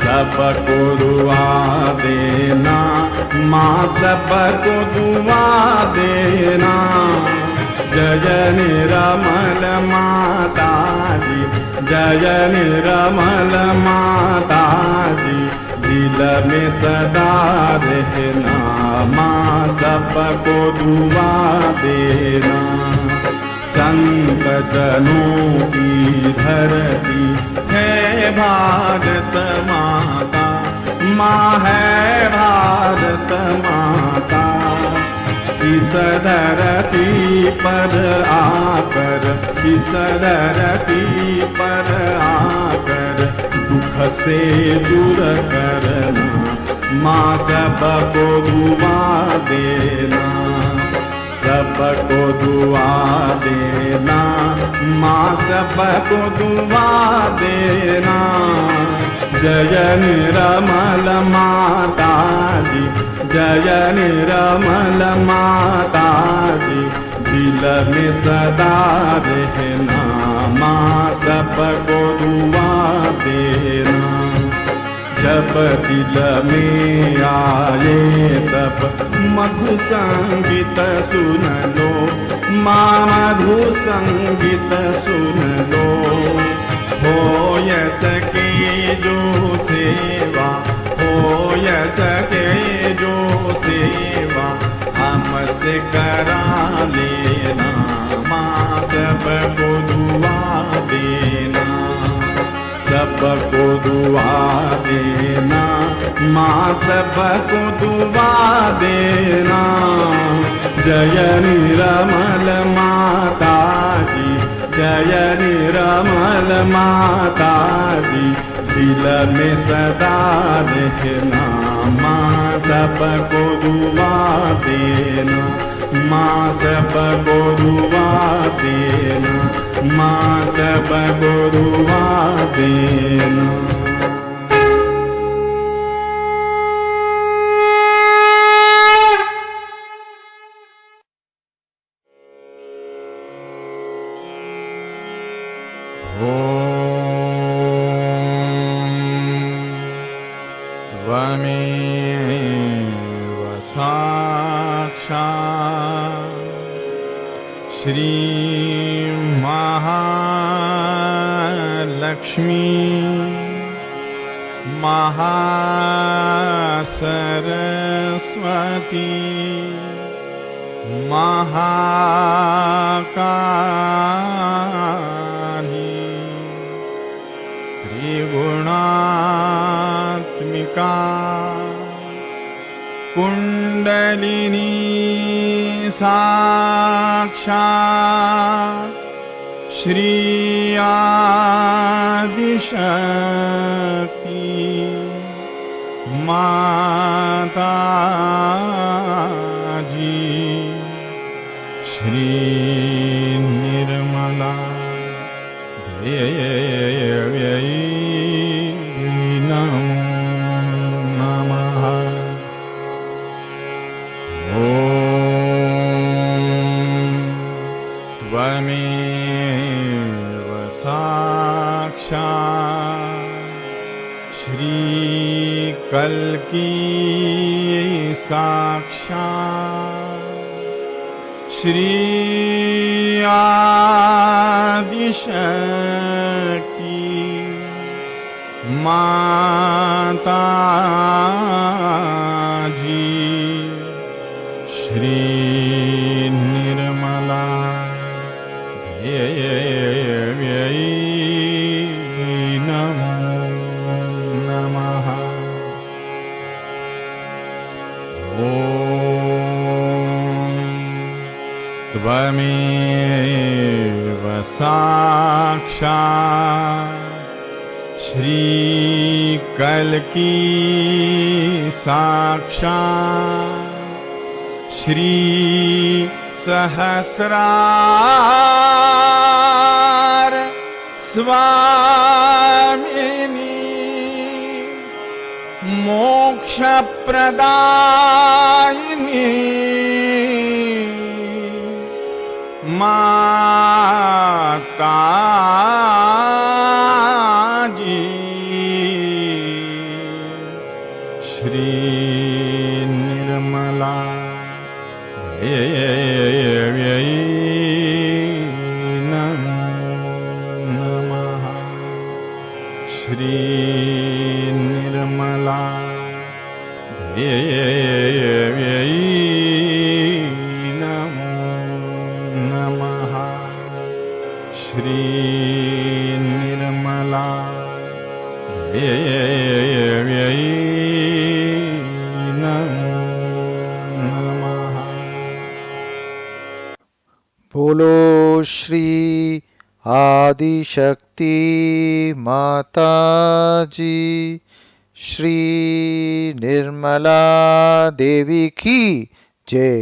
सबको दुआ देना माँ, सबको दुआ देना। जय निर्मल माता जी, जय निर्मल माता जी, दिल में सदा रहना माँ, सबको दुआ देना। संत जनों की धरती है भारत माता, माँ है भारत माता। इस धरती पर आकर, इस धरती पर आकर, दुख से दूर करना माँ, सबको दुआ देना, सबको दुआ देना, माँ सबको दुआ देना। जय निरमल माता जी, जय निरमल माता जी, दिल में सदा रहना, माँ सबको दुआ देना। जब दिल में आए तब मधु संगीत सुन लो, माँ मधु संगीत सुन लो। हो सके जो सेवा, हो सके जो सेवा, हमसे करा लेना, माँ सबको दुआ देना, सबको दुआ देना, माँ सबको दुआ देना। जय निरमल माता जी, जय निरमल माता जी, दिल में सदा रहना, माँ सबको दुआ देना, माँ सबको दुआ देना, माँ सबको दुआ देना। त्वमेव साक्षात् श्री महालक्ष्मी महासरस्वती महाकाली त्रिगुणात्मिका कुंडलिनी साक्षात् श्री आदिशक्ति माता जी, श्री निर्मला देव्यै नमो नमः। त्वमेव साक्षात् श्री कल्की साक्षात् श्री आदिशक्ति माता जी, श्री निर्मला देव्यै नमो नमः। त्वमेव साक्षात् श्री कल्की साक्षात् श्री सहस्रार स्वामिनी मोक्ष प्रदायिनी माता जी, श्री निर्मला देव्यै नमो नमः। श्री निर्मला देव्यै नमो नमः। श्री निर्मला देव्यै नमो नमः। बोलो श्री आदिशक्ति माता जी, श्री निर्मला देवी की जय।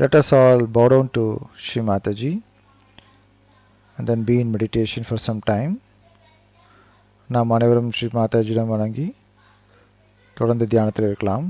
Let us all bow down to Shri Mataji and then be in meditation for some time. நாம் அனைவரும் ஸ்ரீ மாதாஜியிடம் வணங்கி தொடர்ந்து தியானத்தில் இருக்கலாம்.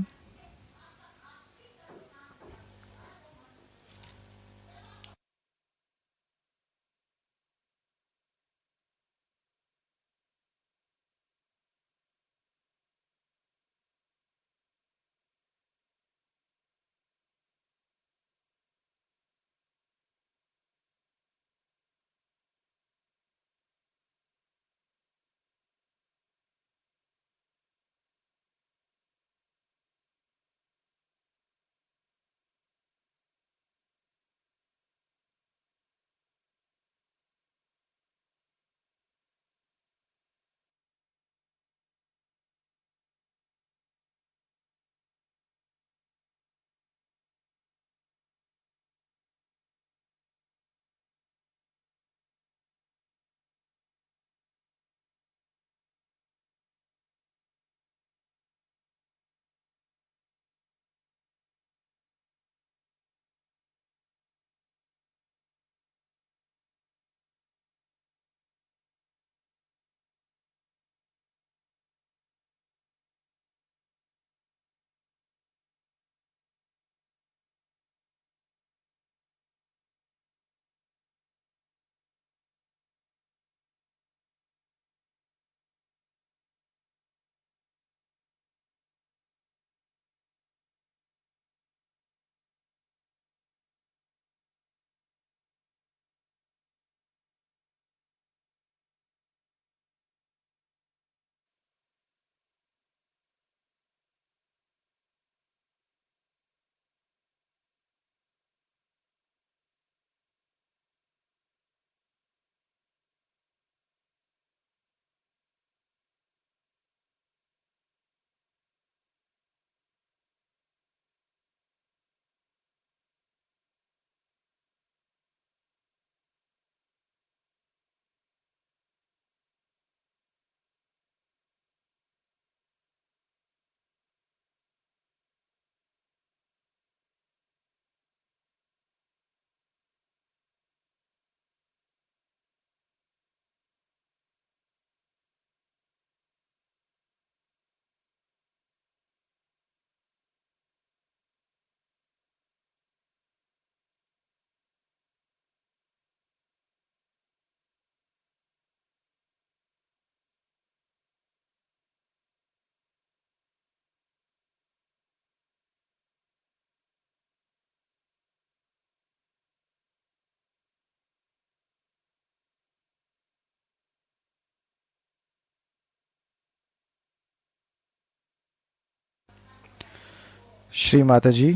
Shri Mataji,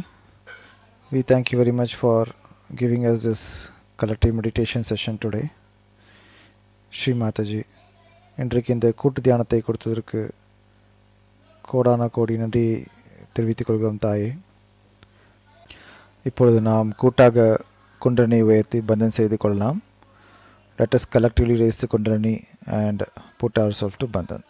we thank you very much for giving us this collective meditation session today. Shri Mataji, இன்றைக்கு இந்த கூட்டு தியானத்தை கொடுத்ததற்கு கோடான கோடி நன்றி தெரிவித்துக் கொள்கிறோம் தாயே. இப்பொழுது நாம் கூட்டாக குண்டலினி உயர்த்தி பந்தன் செய்து கொள்ளலாம். Let us collectively raise the kundalini and put ourselves to bandhan.